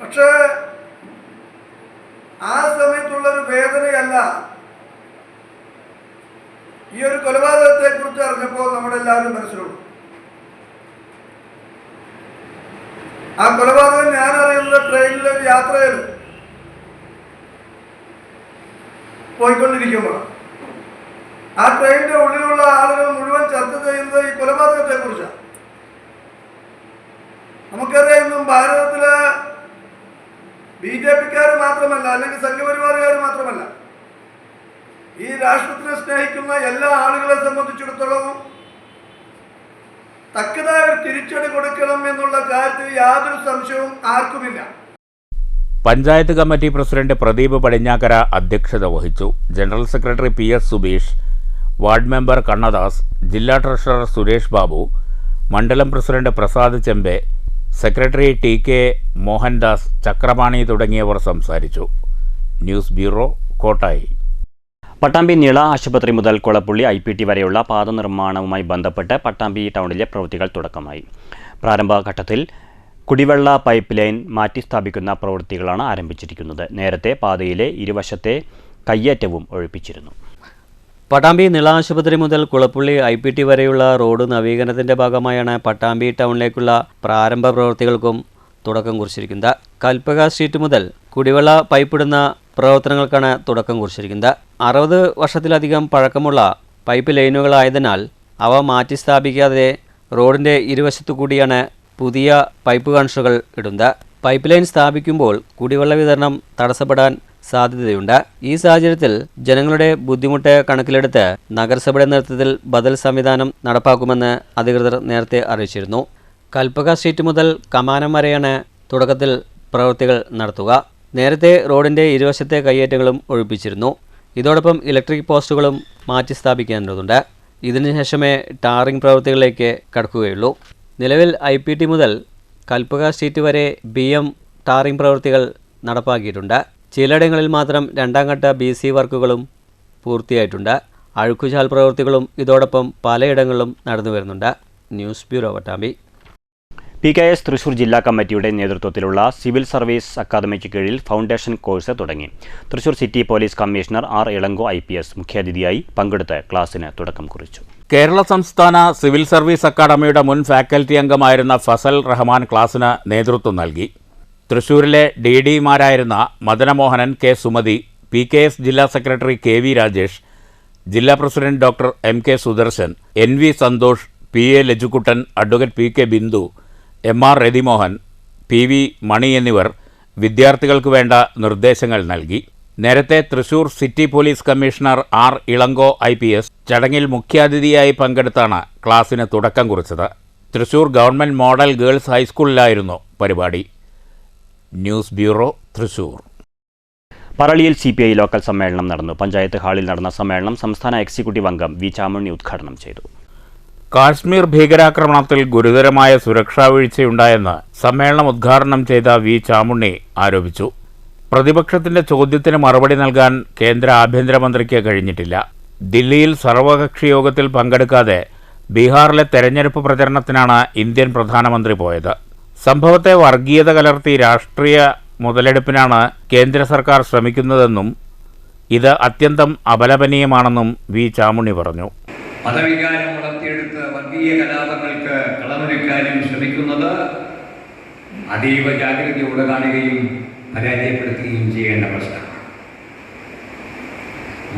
പക്ഷേ ആ സമയത്തുള്ളൊരു വേദനയല്ല ഈ ഒരു കൊലപാതകത്തെ കുറിച്ച് അറിഞ്ഞപ്പോൾ നമ്മുടെ എല്ലാവരും മനസ്സിലുള്ളൂ. ആ കൊലപാതകം ഞാൻ അറിയുന്നത് ട്രെയിനിലെ യാത്രയിൽ പോയിക്കൊണ്ടിരിക്കുമ്പോൾ ആ ട്രെയിനിന്റെ ഉള്ളിലുള്ള ആളുകൾ മുഴുവൻ ചർച്ച ചെയ്യുന്നത് ഈ കൊലപാതകത്തെ കുറിച്ചാണ്. നമുക്കറിയാം, ഇന്നും ഭാരതത്തിലെ BJPക്കാർ മാത്രമല്ല, അല്ലെങ്കിൽ സംഘപരിവാറുകാർ മാത്രമല്ല, ഈ രാഷ്ട്രത്തിനെ സ്നേഹിക്കുന്ന എല്ലാ ആളുകളെ സംബന്ധിച്ചിടത്തോളം തക്കതായ തിരിച്ചടി കൊടുക്കണം എന്നുള്ള കാര്യത്തിൽ യാതൊരു സംശയവും ആർക്കുമില്ല. പഞ്ചായത്ത് കമ്മിറ്റി പ്രസിഡന്റ് പ്രദീപ് പടിഞ്ഞാക്കര അധ്യക്ഷത വഹിച്ചു. General secretary PS Subeesh, ward member Kannadas, ജില്ലാ ട്രഷറർ സുരേഷ് ബാബു, മണ്ഡലം president Prasad Chembe, secretary TK Mohandas, Chakrapani തുടങ്ങിയവർ സംസാരിച്ചു. News bureau, Kottayi. പട്ടാമ്പി നീള ആശുപത്രി മുതൽ കൊളപ്പുള്ളി IPT വരെയുള്ള പാത നിർമ്മാണവുമായി ബന്ധപ്പെട്ട് പട്ടാമ്പി ടൗണിലെ പ്രവൃത്തികൾ തുടക്കമായി. പ്രാരംഭഘട്ടത്തിൽ കുടിവെള്ള പൈപ്പ് ലൈൻ മാറ്റി സ്ഥാപിക്കുന്ന പ്രവൃത്തികളാണ് ആരംഭിച്ചിരിക്കുന്നത്. നേരത്തെ പാതയിലെ ഇരുവശത്തെ കയ്യേറ്റവും ഒഴിപ്പിച്ചിരുന്നു. പട്ടാമ്പി നീള ആശുപത്രി മുതൽ കുളപ്പുള്ളി IPT വരെയുള്ള റോഡ് നവീകരണത്തിൻ്റെ ഭാഗമായാണ് പട്ടാമ്പി ടൗണിലേക്കുള്ള പ്രാരംഭ പ്രവൃത്തികൾക്കും തുടക്കം കുറിച്ചിരിക്കുന്നത്. കൽപ്പക സ്ട്രീറ്റ് മുതൽ കുടിവെള്ള പൈപ്പിടുന്ന പ്രവർത്തനങ്ങൾക്കാണ് തുടക്കം കുറിച്ചിരിക്കുന്നത്. 60 വർഷത്തിലധികം പഴക്കമുള്ള പൈപ്പ് ലൈനുകളായതിനാൽ അവ മാറ്റി സ്ഥാപിക്കാതെ റോഡിൻ്റെ ഇരുവശത്തു കൂടിയാണ് പുതിയ പൈപ്പ് കണക്ഷനുകൾ ഇടുന്നത്. പൈപ്പ് ലൈൻ സ്ഥാപിക്കുമ്പോൾ കുടിവെള്ള വിതരണം തടസ്സപ്പെടാൻ സാധ്യതയുണ്ട്. ഈ സാഹചര്യത്തിൽ ജനങ്ങളുടെ ബുദ്ധിമുട്ട് കണക്കിലെടുത്ത് നഗരസഭയുടെ നേതൃത്വത്തിൽ ബദൽ സംവിധാനം നടപ്പാക്കുമെന്ന് അധികൃതർ നേരത്തെ അറിയിച്ചിരുന്നു. കൽപ്പക സ്ട്രീറ്റ് മുതൽ കമാനം വരെയാണ് തുടക്കത്തിൽ പ്രവൃത്തികൾ നടത്തുക. നേരത്തെ റോഡിൻ്റെ ഇരുവശത്തെ കയ്യേറ്റങ്ങളും ഒഴിപ്പിച്ചിരുന്നു. ഇതോടൊപ്പം ഇലക്ട്രിക് പോസ്റ്റുകളും മാറ്റി സ്ഥാപിക്കേണ്ടതുണ്ട്. ഇതിനുശേഷമേ ടാറിംഗ് പ്രവൃത്തികളിലേക്ക് കടക്കുകയുള്ളൂ. നിലവിൽ IPT മുതൽ കൽപ്പക സ്ട്രീറ്റ് വരെ BM ടാറിംഗ് പ്രവൃത്തികൾ നടപ്പാക്കിയിട്ടുണ്ട്. ചിലയിടങ്ങളിൽ മാത്രം രണ്ടാം ഘട്ട BC വർക്കുകളും പൂർത്തിയായിട്ടുണ്ട്. അഴുക്കുചാൽ പ്രവൃത്തികളും ഇതോടൊപ്പം പലയിടങ്ങളിലും നടന്നു വരുന്നുണ്ട്. News bureau, Pattambi. PKS Thrissur ജില്ലാ കമ്മിറ്റിയുടെ നേതൃത്വത്തിലുള്ള സിവിൽ സർവീസ് അക്കാദമിക്ക് കീഴിൽ ഫൗണ്ടേഷൻ കോഴ്സ് തുടങ്ങി. Thrissur city police commissioner R Ilango IPS മുഖ്യാതിഥിയായി പങ്കെടുത്ത് ക്ലാസ്സിന് തുടക്കം കുറിച്ചു. കേരള സംസ്ഥാന സിവിൽ സർവീസ് അക്കാദമിയുടെ മുൻ ഫാക്കൽറ്റി അംഗമായിരുന്ന ഫസൽ റഹ്മാൻ ക്ലാസിന് നേതൃത്വം നൽകി. തൃശൂരിലെ DD-മാരായിരുന്ന മദനമോഹനൻ, കെ സുമതി, PKS ജില്ലാ സെക്രട്ടറി KV രാജേഷ്, ജില്ലാ president doctor MK Sudarshan, NV Santhosh, PA Lajukuttan, advocate PK Bindu, MR Rathimohan, PV Mani എന്നിവർ വിദ്യാർത്ഥികൾക്ക് വേണ്ട നിർദ്ദേശങ്ങൾ നൽകി. നേരത്തെ Thrissur city police commissioner R Ilango IPS ചടങ്ങിൽ മുഖ്യാതിഥിയായി പങ്കെടുത്താണ് ക്ലാസിന് തുടക്കം കുറിച്ചത്. തൃശൂർ ഗവൺമെൻറ് മോഡൽ ഗേൾസ് ഹൈസ്കൂളിലായിരുന്നു പരിപാടി. News bureau, Thrissur. പറളിയിൽ CPI ലോക്കൽ സമ്മേളനം നടന്നു. പഞ്ചായത്ത് ഹാളിൽ നടന്ന സമ്മേളനം സംസ്ഥാന എക്സിക്യൂട്ടീവ് അംഗം V ചാമുണ്ണി ഉദ്ഘാടനം ചെയ്തു. കാശ്മീർ ഭീകരാക്രമണത്തിൽ ഗുരുതരമായ സുരക്ഷാ വീഴ്ചയുണ്ടായെന്ന് സമ്മേളനം ഉദ്ഘാടനം ചെയ്ത V ചാമുണ്ണി ആരോപിച്ചു. പ്രതിപക്ഷത്തിന്റെ ചോദ്യത്തിന് മറുപടി നൽകാൻ കേന്ദ്ര ആഭ്യന്തരമന്ത്രിക്ക് കഴിഞ്ഞിട്ടില്ല. ദില്ലിയിൽ സർവകക്ഷി യോഗത്തിൽ പങ്കെടുക്കാതെ ബീഹാറിലെ തെരഞ്ഞെടുപ്പ് പ്രചരണത്തിനാണ് ഇന്ത്യൻ പ്രധാനമന്ത്രി പോയത്. സംഭവത്തെ വർഗീയത കലർത്തി രാഷ്ട്രീയ മുതലെടുപ്പിനാണ് കേന്ദ്ര സർക്കാർ ശ്രമിക്കുന്നതെന്നും ഇത് അത്യന്തം അപലപനീയമാണെന്നും V ചാമുണ്ണി പറഞ്ഞു. മതവികാരം വളർത്തിയെടുത്ത് വർഗീയ കലാപങ്ങൾക്ക് കളമൊരുക്കാനും ശ്രമിക്കുന്നത് അതീവ ജാഗ്രതയോടെ കാണുകയും പരാജയപ്പെടുത്തുകയും ചെയ്യേണ്ട പ്രശ്നമാണ്.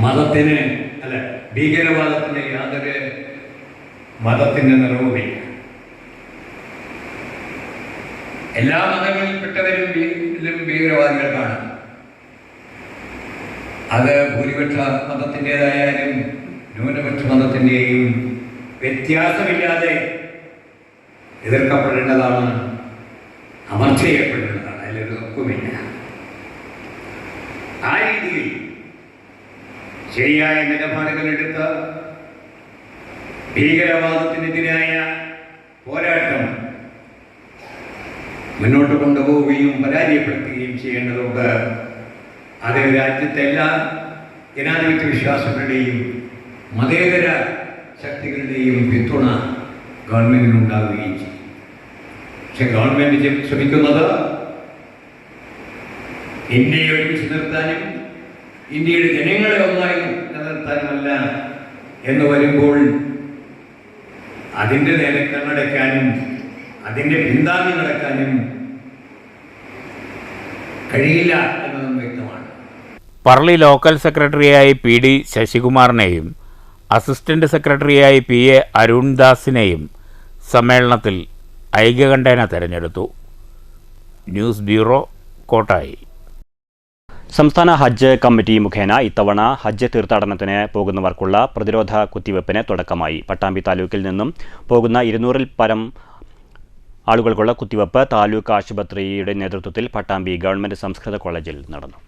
മതത്തിന് ഭീകരവാദത്തിന് യാതൊരു മതത്തിൻ്റെ നിറവുമില്ല. എല്ലാ മതങ്ങളിൽപ്പെട്ടവരും ഭീകരവാദികൾക്കാണ്. അത് ഭൂരിപക്ഷ മതത്തിൻ്റെതായാലും ന്യൂനപക്ഷ മതത്തിൻ്റെയും വ്യത്യാസമില്ലാതെ എതിർക്കപ്പെടേണ്ടതാണ്, അമർച്ച ചെയ്യപ്പെടേണ്ടതാണ്. അതിലൊരു തർക്കവുമില്ല. ആ രീതിയിൽ ശരിയായ നിലപാടുകളെടുത്ത ഭീകരവാദത്തിനെതിരായ പോരാട്ടം മുന്നോട്ട് കൊണ്ടുപോവുകയും പരാജയപ്പെടുത്തുകയും ചെയ്യേണ്ടതുണ്ട്. അത് രാജ്യത്തെ എല്ലാ ജനാധിപത്യ വിശ്വാസങ്ങളുടെയും മതേതര ശക്തികളുടെയും പിന്തുണ ഗവൺമെൻറ്റിനുണ്ടാവുകയും ചെയ്യും. പക്ഷെ ഗവൺമെൻറ് ശ്രമിക്കുന്നത് ഇന്ത്യയെ ഒരുമിച്ച് നിർത്താനും ഇന്ത്യയുടെ ജനങ്ങളെ ഒന്നായി നിലനിർത്താനുമല്ല എന്ന് വരുമ്പോൾ അതിൻ്റെ നേരെ കണ്ണടയ്ക്കാനും അതിൻ്റെ പിന്താങ്ങി നടക്കാനും കഴിയില്ല എന്നതും വ്യക്തമാണ്. പറളി ലോക്കൽ സെക്രട്ടറിയായി PD ശശികുമാറിനെയും അസിസ്റ്റന്റ് സെക്രട്ടറിയായി PA അരുൺദാസിനെയും സമ്മേളനത്തിൽ ഐക്യകണ്ഠേന തെരഞ്ഞെടുത്തു. News bureau, Kottayi. സംസ്ഥാന ഹജ്ജ് കമ്മിറ്റി മുഖേന ഇത്തവണ ഹജ്ജ് തീർത്ഥാടനത്തിന് പോകുന്നവർക്കുള്ള പ്രതിരോധ കുത്തിവയ്പ്പിന് തുടക്കമായി. പട്ടാമ്പി താലൂക്കിൽ നിന്നും പോകുന്ന 200-ൽ പരം ആളുകൾക്കുള്ള കുത്തിവയ്പ്പ് താലൂക്ക് ആശുപത്രിയുടെ നേതൃത്വത്തിൽ പട്ടാമ്പി ഗവൺമെൻറ് സംസ്കൃത കോളേജിൽ നടന്നു.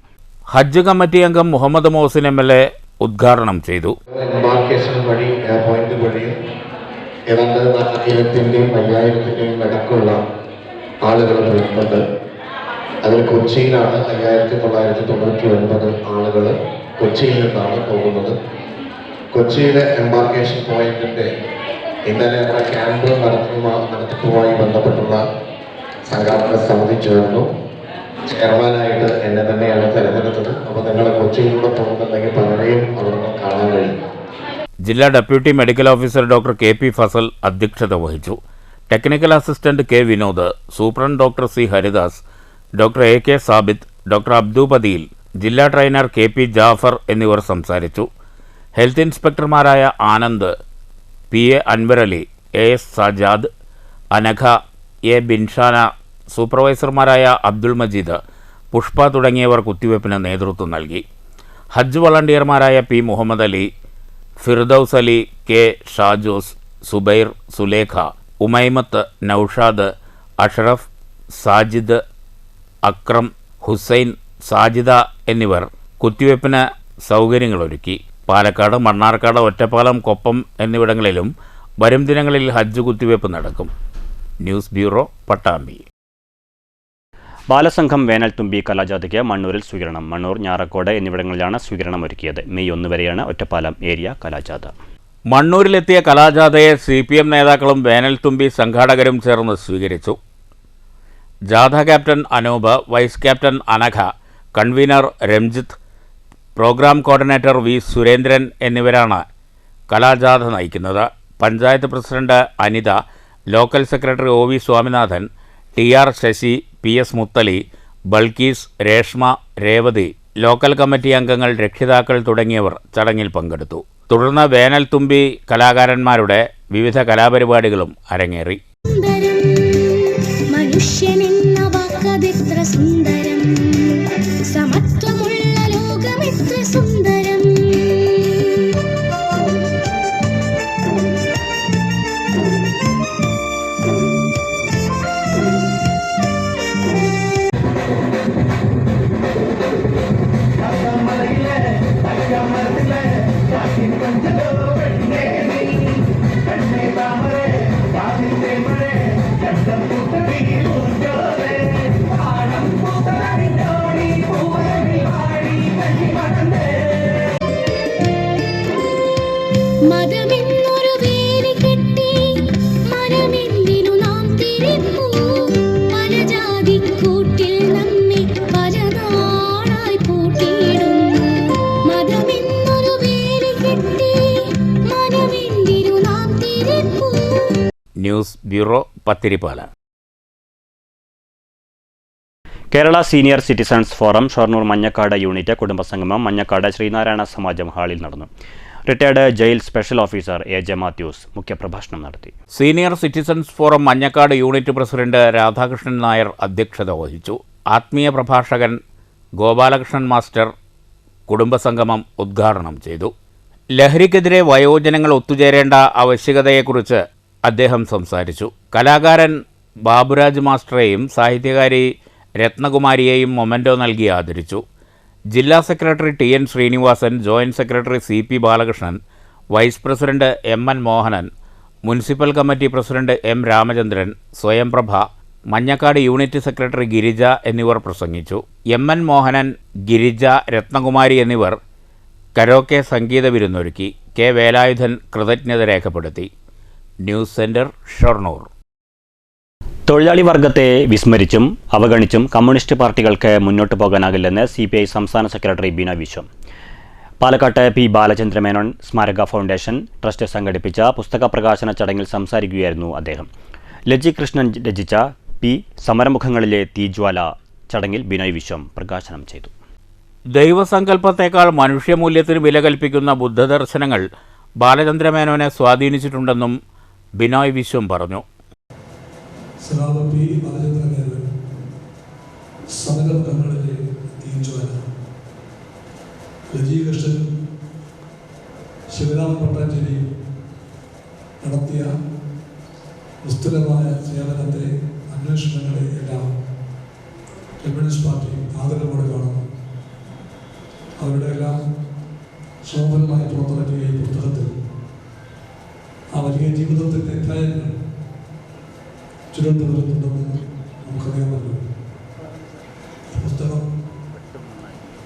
ഹജ്ജ് കമ്മിറ്റി അംഗം മുഹമ്മദ് മോസിൻ MLA ഉദ്ഘാടനം ചെയ്തു. എംബാർക്കേഷൻ വഴി എയർപോയിന്റ് വഴി ഏതാണ്ട് 4000-ൻ്റെയും 5000-ൻ്റെയും ഇടക്കുള്ള ആളുകൾ വരുന്നുണ്ട്. അതിൽ കൊച്ചിയിലാണ് 5999 ആളുകൾ കൊച്ചിയിൽ നിന്നാണ് പോകുന്നത്. കൊച്ചിയിലെ എംബാർക്കേഷൻ പോയിന്റിൻ്റെ ഇന്നലെ നമ്മുടെ ക്യാമ്പ് നടത്തിപ്പുമായി ബന്ധപ്പെട്ടുള്ള സംഘാടക സമിതി ചേർന്നു. ചെയർമാനായിട്ട് എന്നെ തന്നെയാണ് തിരഞ്ഞെടുത്തത്. അപ്പോൾ നിങ്ങൾ കൊച്ചിയിലൂടെ പോകുന്നുണ്ടെങ്കിൽ പലരെയും അവിടെ കാണാൻ കഴിയും. ജില്ലാ deputy medical officer doctor KP Fazal അധ്യക്ഷത വഹിച്ചു. Technical assistant K Vinod, superintendent doctor C Haridas, doctor AK Sabith, doctor അബ്ദുപതിയിൽ, ജില്ലാ ട്രെയിനർ KP ജാഫർ എന്നിവർ സംസാരിച്ചു. ഹെൽത്ത് ഇൻസ്പെക്ടർമാരായ Anand, PA Anvarali, AS Sajad, Anagha, A Binshana, സൂപ്പർവൈസർമാരായ അബ്ദുൾ മജീദ്, പുഷ്പ തുടങ്ങിയവർ കുത്തിവയ്പ്പിന് നേതൃത്വം നൽകി. ഹജ്ജ് വളണ്ടിയർമാരായ P മുഹമ്മദ് അലി, ഫിർദൌസ് അലി, K ഷാജോസ്, സുബൈർ, സുലേഖ, ഉമൈമത്ത്, നൌഷാദ്, അഷ്റഫ്, സാജിദ്, അക്രം, ഹുസൈൻ, സാജിദ എന്നിവർ കുത്തിവയ്പ്പിന് സൗകര്യങ്ങളൊരുക്കി. പാലക്കാട്, മണ്ണാർക്കാട്, ഒറ്റപ്പാലം, കൊപ്പം എന്നിവിടങ്ങളിലും വരും ദിനങ്ങളിൽ ഹജ്ജ് കുത്തിവയ്പ്പ് നടക്കും. News bureau, Pattambi. ബാലസംഘം വേനൽത്തുമ്പി കലാജാഥയ്ക്ക് മണ്ണൂരിൽ സ്വീകരണം. മണ്ണൂർ, ഞാറക്കോട് എന്നിവിടങ്ങളിലാണ് സ്വീകരണം ഒരുക്കിയത്. മെയ് 1 വരെയാണ് ഒറ്റപ്പാലം ഏരിയ കലാജാഥ. മണ്ണൂരിലെത്തിയ കലാജാഥയെ CPM നേതാക്കളും വേനൽത്തുമ്പി സംഘാടകരും ചേർന്ന് സ്വീകരിച്ചു. ജാഥ captain Anoop, vice captain Anagha, convener Ranjith, program coordinator V Surendran എന്നിവരാണ് കലാജാഥ നയിക്കുന്നത്. Panchayat president Anitha, local secretary O V Swaminathan, TR Sasi, PS Muthali, Balkees, Reshma, Revathi, local committee അംഗങ്ങൾ, രക്ഷിതാക്കൾ തുടങ്ങിയവർ ചടങ്ങിൽ പങ്കെടുത്തു. തുടർന്ന് വേനൽ തുമ്പി കലാകാരന്മാരുടെ വിവിധ കലാപരിപാടികളും അരങ്ങേറി. News bureau, Pathirippala. Kerala senior citizens forum Shoranur Manjakkad unit കുടുംബസംഗമം മഞ്ഞക്കാട് ശ്രീനാരായണ സമാജം ഹാളിൽ നടന്നു. Retired jail special officer AJ Mathews മുഖ്യപ്രഭാഷണം നടത്തി. Senior citizens forum Manjakkad unit president Radhakrishnan Nair അധ്യക്ഷത വഹിച്ചു. ആത്മീയ പ്രഭാഷകൻ ഗോപാലകൃഷ്ണൻ മാസ്റ്റർ കുടുംബസംഗമം ഉദ്ഘാടനം ചെയ്തു. ലഹരിക്കെതിരെ വയോജനങ്ങൾ ഒത്തുചേരേണ്ട ആവശ്യകതയെക്കുറിച്ച് അദ്ദേഹം സംസാരിച്ചു. കലാകാരൻ ബാബുരാജ് മാസ്റ്ററെയും സാഹിത്യകാരി രത്നകുമാരിയെയും മൊമെൻ്റോ നൽകി ആദരിച്ചു. ജില്ലാ secretary TN Srinivasan, joint secretary CP Balakrishnan, vice president MN Mohanan, municipal committee president M Ramachandran, Swayamprabha, Manjakkad unit secretary Girija എന്നിവർ പ്രസംഗിച്ചു. MN മോഹനൻ, ഗിരിജ, രത്നകുമാരി എന്നിവർ കരോക്കെ സംഗീത വിരുന്നൊരുക്കി. K വേലായുധൻ കൃതജ്ഞത രേഖപ്പെടുത്തി. News centre, Shoranur. തൊഴിലാളി വർഗത്തെ വിസ്മരിച്ചും അവഗണിച്ചും കമ്മ്യൂണിസ്റ്റ് പാർട്ടികൾക്ക് മുന്നോട്ട് പോകാനാകില്ലെന്ന് CPI സംസ്ഥാന സെക്രട്ടറി ബിനോയ് വിശ്വം. പാലക്കാട്ട് P ബാലചന്ദ്രമേനോൻ സ്മാരക ഫൗണ്ടേഷൻ ട്രസ്റ്റ് സംഘടിപ്പിച്ച പുസ്തക പ്രകാശന ചടങ്ങിൽ സംസാരിക്കുകയായിരുന്നു അദ്ദേഹം. ലജി കൃഷ്ണൻ രചിച്ച P സമരമുഖങ്ങളിലെ തീജ്വാല ചടങ്ങിൽ ബിനോയ് വിശ്വം പ്രകാശനം ചെയ്തു. ദൈവസങ്കല്പത്തേക്കാൾ മനുഷ്യമൂല്യത്തിന് വില കൽപ്പിക്കുന്ന ബുദ്ധദർശനങ്ങൾ ബാലചന്ദ്രമേനോനെ സ്വാധീനിച്ചിട്ടുണ്ടെന്നും ബിനോയ് വിശ്വം പറഞ്ഞു. സമരമുഖങ്ങളിലെ തീജ്വാല, ലജി കൃഷ്ണൻ, ശിവരാമൻ പട്ടാഞ്ചേരി നടത്തിയ വിസ്തൃതമായ സേവനത്തെ, അന്വേഷണങ്ങളെ എല്ലാം കമ്മ്യൂണിസ്റ്റ് പാർട്ടി ആദരവോടെ കാണുന്നു. അവരുടെ എല്ലാം ശോഭനമായി പുറത്തിറക്കിയ ഈ പുസ്തകത്തിൽ ആ വലിയ ജീവിതത്തിൻ്റെ അധ്യായങ്ങൾ ചുരുണ്ടു വരുന്നുണ്ടെന്ന് നമുക്കറിയാമല്ലോ. ഈ പുസ്തകം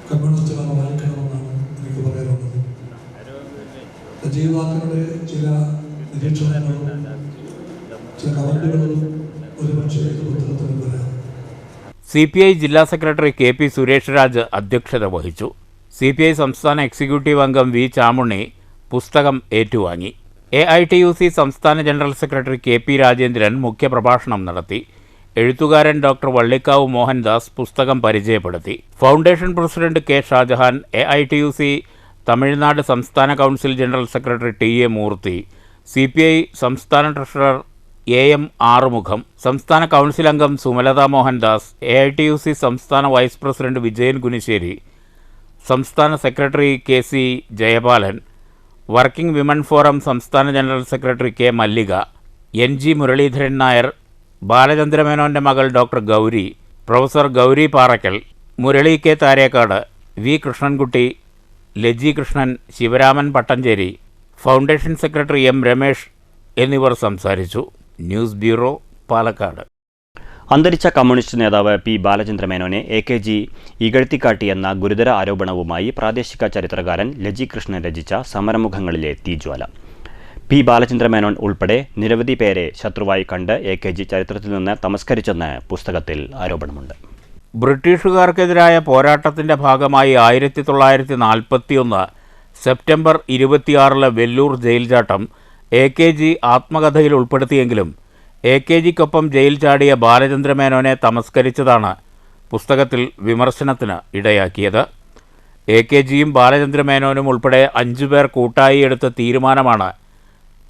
കമ്മ്യൂണിസ്റ്റുകാർ വായിക്കണമെന്നാണ് എനിക്ക് പറയാനുള്ളത്. രചയിതാക്കളുടെ ചില നിരീക്ഷണങ്ങളും ചില കമന്റുകളും ഒരുപക്ഷെ ഈ പുസ്തകത്തിൽ വരാം. CPI ജില്ലാ സെക്രട്ടറി KP സുരേഷ് രാജ് അധ്യക്ഷത വഹിച്ചു. CPI സംസ്ഥാന എക്സിക്യൂട്ടീവ് അംഗം V ചാമുണ്ണി പുസ്തകം ഏറ്റുവാങ്ങി. AITUC സംസ്ഥാന ജനറൽ സെക്രട്ടറി KP രാജേന്ദ്രൻ മുഖ്യപ്രഭാഷണം നടത്തി. എഴുത്തുകാരൻ ഡോക്ടർ വള്ളിക്കാവ് മോഹൻദാസ് പുസ്തകം പരിചയപ്പെടുത്തി. Foundation president K Shajahan, AITUC Tamil Nadu സംസ്ഥാന council general secretary TA Murthy, CPI സംസ്ഥാന ട്രഷറർ AM ആറുമുഖം, സംസ്ഥാന കൗൺസിൽ അംഗം സുമലത മോഹൻദാസ്, AITUC സംസ്ഥാന വൈസ് പ്രസിഡന്റ് വിജയൻ കുനിശ്ശേരി, സംസ്ഥാന secretary KC Jayapalan, working women forum സംസ്ഥാന general secretary K Mallika, NG Muraleedharan Nair, ബാലചന്ദ്രമേനോൻ്റെ മകൾ doctor Gauri, professor Gauri Parakkal, Murali K Tharekkad, V Krishnankutty, Laji Krishnan, Sivaraman Pattanchery, foundation secretary M Ramesh എന്നിവർ സംസാരിച്ചു. News bureau, Palakkad. അന്തരിച്ച കമ്മ്യൂണിസ്റ്റ് നേതാവ് P ബാലചന്ദ്രമേനോനെ AKG ഇകഴ്ത്തിക്കാട്ടിയെന്ന ഗുരുതര ആരോപണവുമായി പ്രാദേശിക ചരിത്രകാരൻ ലജി കൃഷ്ണൻ രചിച്ച സമരമുഖങ്ങളിലെ തീജ്വാല. P ബാലചന്ദ്രമേനോൻ ഉൾപ്പെടെ നിരവധി പേരെ ശത്രുവായി കണ്ട് AKG ചരിത്രത്തിൽ നിന്ന് തമസ്കരിച്ചെന്ന് പുസ്തകത്തിൽ ആരോപണമുണ്ട്. ബ്രിട്ടീഷുകാർക്കെതിരായ പോരാട്ടത്തിൻ്റെ ഭാഗമായി 1941 സെപ്റ്റംബർ 26 വെല്ലൂർ ജയിൽ ചാട്ടം AKG ആത്മകഥയിൽ ഉൾപ്പെടുത്തിയെങ്കിലും AKGക്കൊപ്പം ജയിൽ ചാടിയ ബാലചന്ദ്രമേനോനെ തമസ്കരിച്ചതാണ് പുസ്തകത്തിൽ വിമർശനത്തിന് ഇടയാക്കിയത്. AKGയും ബാലചന്ദ്രമേനോനും ഉൾപ്പെടെ 5 പേർ കൂട്ടായി എടുത്ത തീരുമാനമാണ്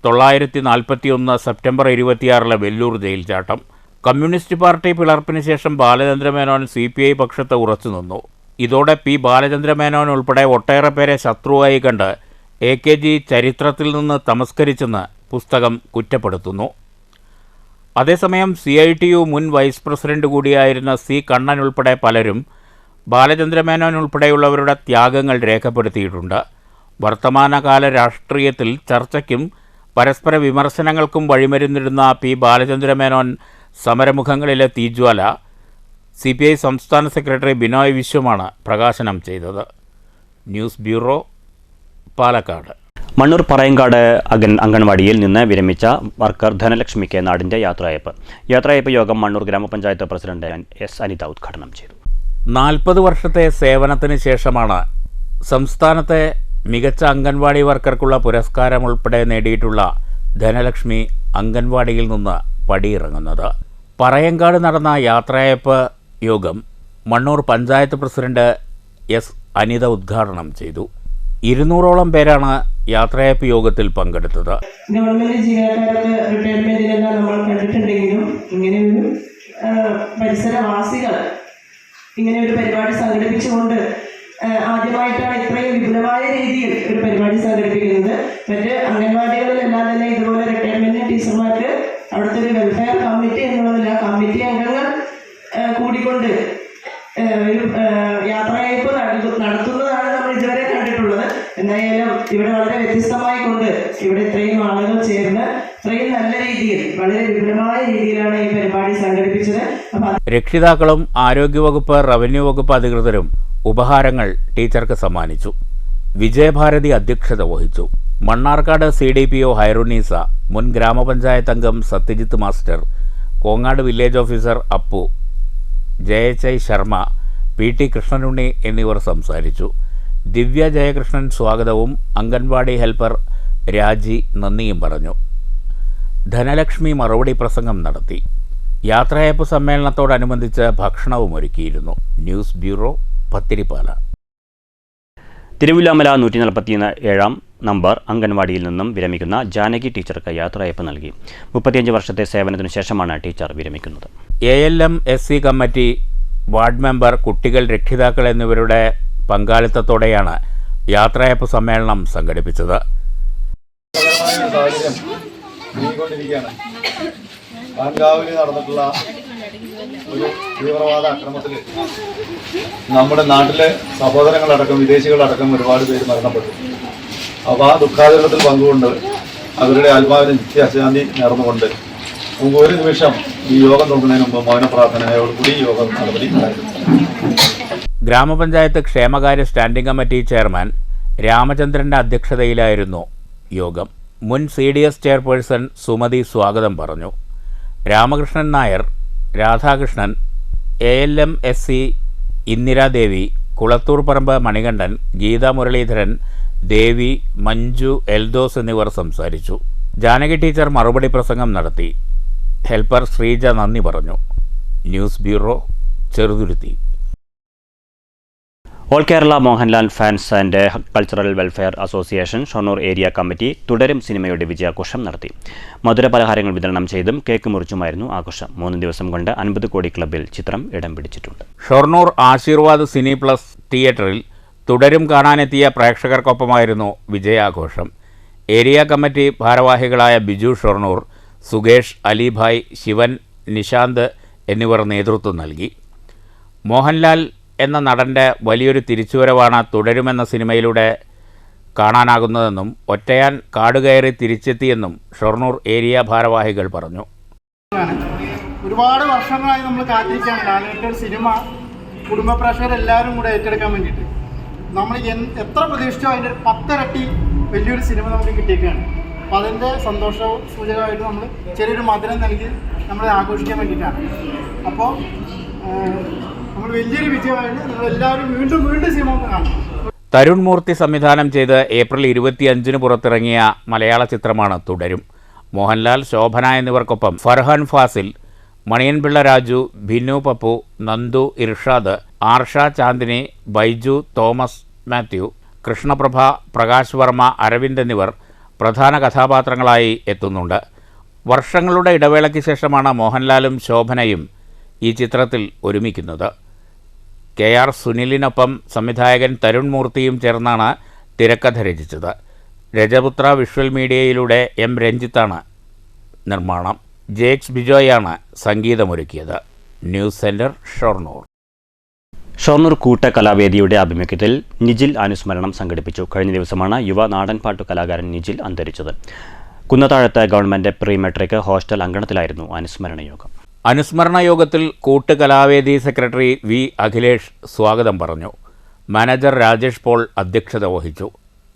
1941 സെപ്റ്റംബർ 26 വെല്ലൂർ ജയിൽ ചാട്ടം. കമ്മ്യൂണിസ്റ്റ് പാർട്ടി പിളർപ്പിന് ശേഷം ബാലചന്ദ്രമേനോൻ CPI പക്ഷത്ത് ഉറച്ചുനിന്നു. ഇതോടെ P. ബാലചന്ദ്രമേനോൻ ഉൾപ്പെടെ ഒട്ടേറെ പേരെ ശത്രുവായി കണ്ട് AKG ചരിത്രത്തിൽ നിന്ന് തമസ്കരിച്ചെന്ന് പുസ്തകം കുറ്റപ്പെടുത്തുന്നു. അതേസമയം CITU മുൻ വൈസ് പ്രസിഡന്റ് കൂടിയായിരുന്ന C. കണ്ണൻ ഉൾപ്പെടെ പലരും ബാലചന്ദ്രമേനോൻ ഉൾപ്പെടെയുള്ളവരുടെ ത്യാഗങ്ങൾ രേഖപ്പെടുത്തിയിട്ടുണ്ട്. വർത്തമാനകാല രാഷ്ട്രീയത്തിൽ ചർച്ചയ്ക്കും പരസ്പര വിമർശനങ്ങൾക്കും വഴിമരുന്നിടുന്ന P. ബാലചന്ദ്രമേനോൻ സമരമുഖങ്ങളിലെ തീജ്വാല CPI സംസ്ഥാന സെക്രട്ടറി ബിനോയ് വിശ്വമാണ് പ്രകാശനം ചെയ്തത്. News bureau, Palakkad. മണ്ണൂർ പറയങ്കാട് അംഗൻവാടിയിൽ നിന്ന് വിരമിച്ച വർക്കർ ധനലക്ഷ്മിക്ക് നാടിൻ്റെ യാത്രയയപ്പ് യോഗം മണ്ണൂർ ഗ്രാമപഞ്ചായത്ത് പ്രസിഡന്റ് S. അനിത ഉദ്ഘാടനം ചെയ്തു. 40 വർഷത്തെ സേവനത്തിന് ശേഷമാണ് സംസ്ഥാനത്തെ മികച്ച അംഗൻവാടി വർക്കർക്കുള്ള പുരസ്കാരം ഉൾപ്പെടെ നേടിയിട്ടുള്ള ധനലക്ഷ്മി അംഗൻവാടിയിൽ നിന്ന് പടിയിറങ്ങുന്നത്. പറയങ്കാട് നടന്ന യാത്രയയപ്പ് യോഗം മണ്ണൂർ പഞ്ചായത്ത് പ്രസിഡന്റ് S. അനിത ഉദ്ഘാടനം ചെയ്തു. 200ഓളം പേരാണ് യാത്രയയപ്പ് യോഗത്തിൽ പങ്കെടുത്തത്. ഗവൺമെന്റ് ജീവനക്കാർക്ക് റിട്ടയർമെന്റിലെല്ലാം നമ്മൾ കണ്ടിട്ടുണ്ടെങ്കിലും ഇങ്ങനെ ഒരു പരിസരവാസികൾ ഇങ്ങനെ ഒരു പരിപാടി സംഘടിപ്പിച്ചുകൊണ്ട് ആദ്യമായിട്ടാണ് ഇത്രയും വിപുലമായ രീതിയിൽ ഒരു പരിപാടി സംഘടിപ്പിക്കുന്നത്. മറ്റ് അംഗൻവാടികളിലെല്ലാം തന്നെ ഇതുപോലെ റിട്ടയർമെന്റ് ടീച്ചർമാർക്ക് അവിടുത്തെ ഒരു വെൽഫെയർ കമ്മിറ്റി എന്നുള്ളതിൽ ആ കമ്മിറ്റി അംഗങ്ങൾ കൂടിക്കൊണ്ട് ഒരു യാത്രയയപ്പ് നടത്തുന്നതാണ് നമ്മൾ ഇതുവരെ കണ്ടിട്ടുള്ളത്. എന്തായാലും ഇവിടെ വളരെ വ്യത്യസ്തമായി കൊണ്ട് ഇവിടെ ഇത്രയും ആളുകൾ ചേർന്ന് ഇത്രയും നല്ല രീതിയിൽ വളരെ വിപുലമായ രീതിയിലാണ് ഈ പരിപാടി സംഘടിപ്പിച്ചത്. രക്ഷിതാക്കളും ആരോഗ്യവകുപ്പ്, റവന്യൂ വകുപ്പ് അധികൃതരും ഉപഹാരങ്ങൾ ടീച്ചർക്ക് സമ്മാനിച്ചു. വിജയഭാരതി അധ്യക്ഷത വഹിച്ചു. മണ്ണാർക്കാട് CDPO ഹൈറുനീസ, മുൻ ഗ്രാമപഞ്ചായത്ത് അംഗം Satyajit master, Kongad village officer Appu, JHI Sharma, PT Krishnanunni എന്നിവർ സംസാരിച്ചു. ദിവ്യ ജയകൃഷ്ണൻ സ്വാഗതവും അംഗൻവാടി ഹെൽപ്പർ രാജി നന്ദിയും പറഞ്ഞു. ധനലക്ഷ്മി മറുപടി പ്രസംഗം നടത്തി. യാത്രയയപ്പ് സമ്മേളനത്തോടനുബന്ധിച്ച് ഭക്ഷണവും ഒരുക്കിയിരുന്നു. News bureau, Pathirippala. Thiruvilwamala 147 number അംഗൻവാടിയിൽ നിന്നും വിരമിക്കുന്ന ജാനകി ടീച്ചർക്ക് യാത്രയയപ്പ് നൽകി. 35 വർഷത്തെ സേവനത്തിനു ശേഷമാണ് ടീച്ചർ വിരമിക്കുന്നത്. ALM SC committee, ward member, കുട്ടികൾ, രക്ഷിതാക്കൾ എന്നിവരുടെ പങ്കാളിത്തത്തോടെയാണ് യാത്രയയപ്പ് സമ്മേളനം സംഘടിപ്പിച്ചത്. പാൻകാവിൽ നടന്നിട്ടുള്ള ഒരു തീവ്രവാദ അക്രമത്തിൽ നമ്മുടെ നാട്ടിലെ സഹോദരങ്ങളടക്കം വിദേശികളടക്കം ഒരുപാട് പേര് മരണപ്പെട്ടു. അപ്പോൾ ആ ദുഃഖാചരണത്തിൽ പങ്കുകൊണ്ട് അവരുടെ ആത്മാവിന് നിത്യശാന്തി നേർന്നുകൊണ്ട് നമുക്ക് ഒരു നിമിഷം ഈ യോഗം തുടങ്ങുന്നതിന് മുമ്പ് മൗന പ്രാർത്ഥനയോടുകൂടി യോഗം നടപടി ഉണ്ടായിരുന്നു. ഗ്രാമപഞ്ചായത്ത് ക്ഷേമകാര്യ സ്റ്റാൻഡിംഗ് കമ്മിറ്റി ചെയർമാൻ രാമചന്ദ്രൻ്റെ അധ്യക്ഷതയിലായിരുന്നു യോഗം. മുൻ CDS ചെയർപേഴ്സൺ സുമതി സ്വാഗതം പറഞ്ഞു. രാമകൃഷ്ണൻ നായർ, രാധാകൃഷ്ണൻ, ALM SC ഇന്ദിരാദേവി, കുളത്തൂർ പറമ്പ് മണികണ്ഠൻ, ഗീതാ മുരളീധരൻ, ദേവി, മഞ്ജു, എൽദോസ് എന്നിവർ സംസാരിച്ചു. ജാനകി ടീച്ചർ മറുപടി പ്രസംഗം നടത്തി. ഹെൽപ്പർ ശ്രീജ നന്ദി പറഞ്ഞു. News bureau, Cheruthuruthy. All Kerala Mohanlal fans and cultural welfare association Shoranur area committee തുടരും സിനിമയുടെ വിജയാഘോഷം നടത്തി. മധുര പലഹാരങ്ങൾ വിതരണം ചെയ്തും കേക്ക് മുറിച്ചുമായിരുന്നു ആഘോഷം. 3 ദിവസം കൊണ്ട് 50 കോടി ക്ലബ്ബിൽ ചിത്രം ഇടം പിടിച്ചിട്ടുണ്ട്. ഷൊർണൂർ ആശീർവാദ് സിനി പ്ലസ് തിയേറ്ററിൽ തുടരും കാണാനെത്തിയ പ്രേക്ഷകർക്കൊപ്പമായിരുന്നു വിജയാഘോഷം. ഏരിയ കമ്മിറ്റി ഭാരവാഹികളായ ബിജു ഷൊർണൂർ, സുകേഷ്, അലിഭായ്, ശിവൻ, നിശാന്ത് എന്നിവർ നേതൃത്വം നൽകി. മോഹൻലാൽ എന്ന നടൻ്റെ വലിയൊരു തിരിച്ചുവരവാണ് തുടരുമെന്ന സിനിമയിലൂടെ കാണാനാകുന്നതെന്നും ഒറ്റയാൻ കാടുകയറി തിരിച്ചെത്തിയെന്നും ഷൊർണൂർ ഏരിയ ഭാരവാഹികൾ പറഞ്ഞു. ഒരുപാട് വർഷങ്ങളായി നമ്മൾ കാത്തിരിക്കുകയാണ് ലാലേട്ടൻ സിനിമ കുടുംബ പ്രേക്ഷകരെല്ലാവരും കൂടെ ഏറ്റെടുക്കാൻ വേണ്ടിയിട്ട്. നമ്മൾ എത്ര പ്രതീക്ഷിച്ചോ അതിൻ്റെ ഒരു 10 ഇരട്ടി വലിയൊരു സിനിമ നമുക്ക് കിട്ടിയേക്കാണ്. അപ്പോൾ അതിൻ്റെ സന്തോഷവും സൂചകമായിട്ട് നമ്മൾ ചെറിയൊരു മധുരം നൽകി നമ്മൾ ആഘോഷിക്കാൻ വേണ്ടിയിട്ടാണ്. അപ്പോൾ നമ്മൾ വലിയൊരു വിജയമായിട്ട് നമ്മളെല്ലാവരും വീണ്ടും സിനിമ കാണും. തരുൺ മൂർത്തി സംവിധാനം ചെയ്ത് ഏപ്രിൽ 25-ന് പുറത്തിറങ്ങിയ മലയാള ചിത്രമാണ് തുടരും. മോഹൻലാൽ, ശോഭന എന്നിവർക്കൊപ്പം ഫർഹാൻ ഫാസിൽ, മണിയൻപിള്ള രാജു, ഭിന്നു പപ്പു, നന്ദു, ഇർഷാദ്, ആർഷ ചാന്ദിനി, ബൈജു, തോമസ് മാത്യു, കൃഷ്ണപ്രഭ, പ്രകാശ് വർമ്മ, അരവിന്ദ് എന്നിവർ പ്രധാന കഥാപാത്രങ്ങളായി എത്തുന്നുണ്ട്. വർഷങ്ങളുടെ ഇടവേളയ്ക്ക് ശേഷമാണ് മോഹൻലാലും ശോഭനയും ഈ ചിത്രത്തിൽ ഒരുമിക്കുന്നത്. KR സുനിലിനൊപ്പം സംവിധായകൻ തരുൺ മൂർത്തിയും ചേർന്നാണ് തിരക്കഥ രചിച്ചത്. രജപുത്ര വിഷ്വൽ മീഡിയയിലൂടെ M. രഞ്ജിത്താണ് നിർമ്മാണം. ജേക്സ് ബിജോയാണ് സംഗീതമൊരുക്കിയത്. News centre, Shoranur. ഷൊർണൂർ കൂട്ടകലാവേദിയുടെ ആഭിമുഖ്യത്തിൽ നിജിൽ അനുസ്മരണം സംഘടിപ്പിച്ചു. കഴിഞ്ഞ ദിവസമാണ് യുവ നാടൻപാട്ടു കലാകാരൻ നിജിൽ അന്തരിച്ചത്. കുന്നത്താഴത്ത് ഗവൺമെന്റ് പ്രീ മെട്രിക് ഹോസ്റ്റൽ അങ്കണത്തിലായിരുന്നു അനുസ്മരണ യോഗം. അനുസ്മരണ യോഗത്തിൽ കൂട്ടുകലാവേദി സെക്രട്ടറി V. അഖിലേഷ് സ്വാഗതം പറഞ്ഞു. മാനേജർ രാജേഷ് പോൾ അധ്യക്ഷത വഹിച്ചു.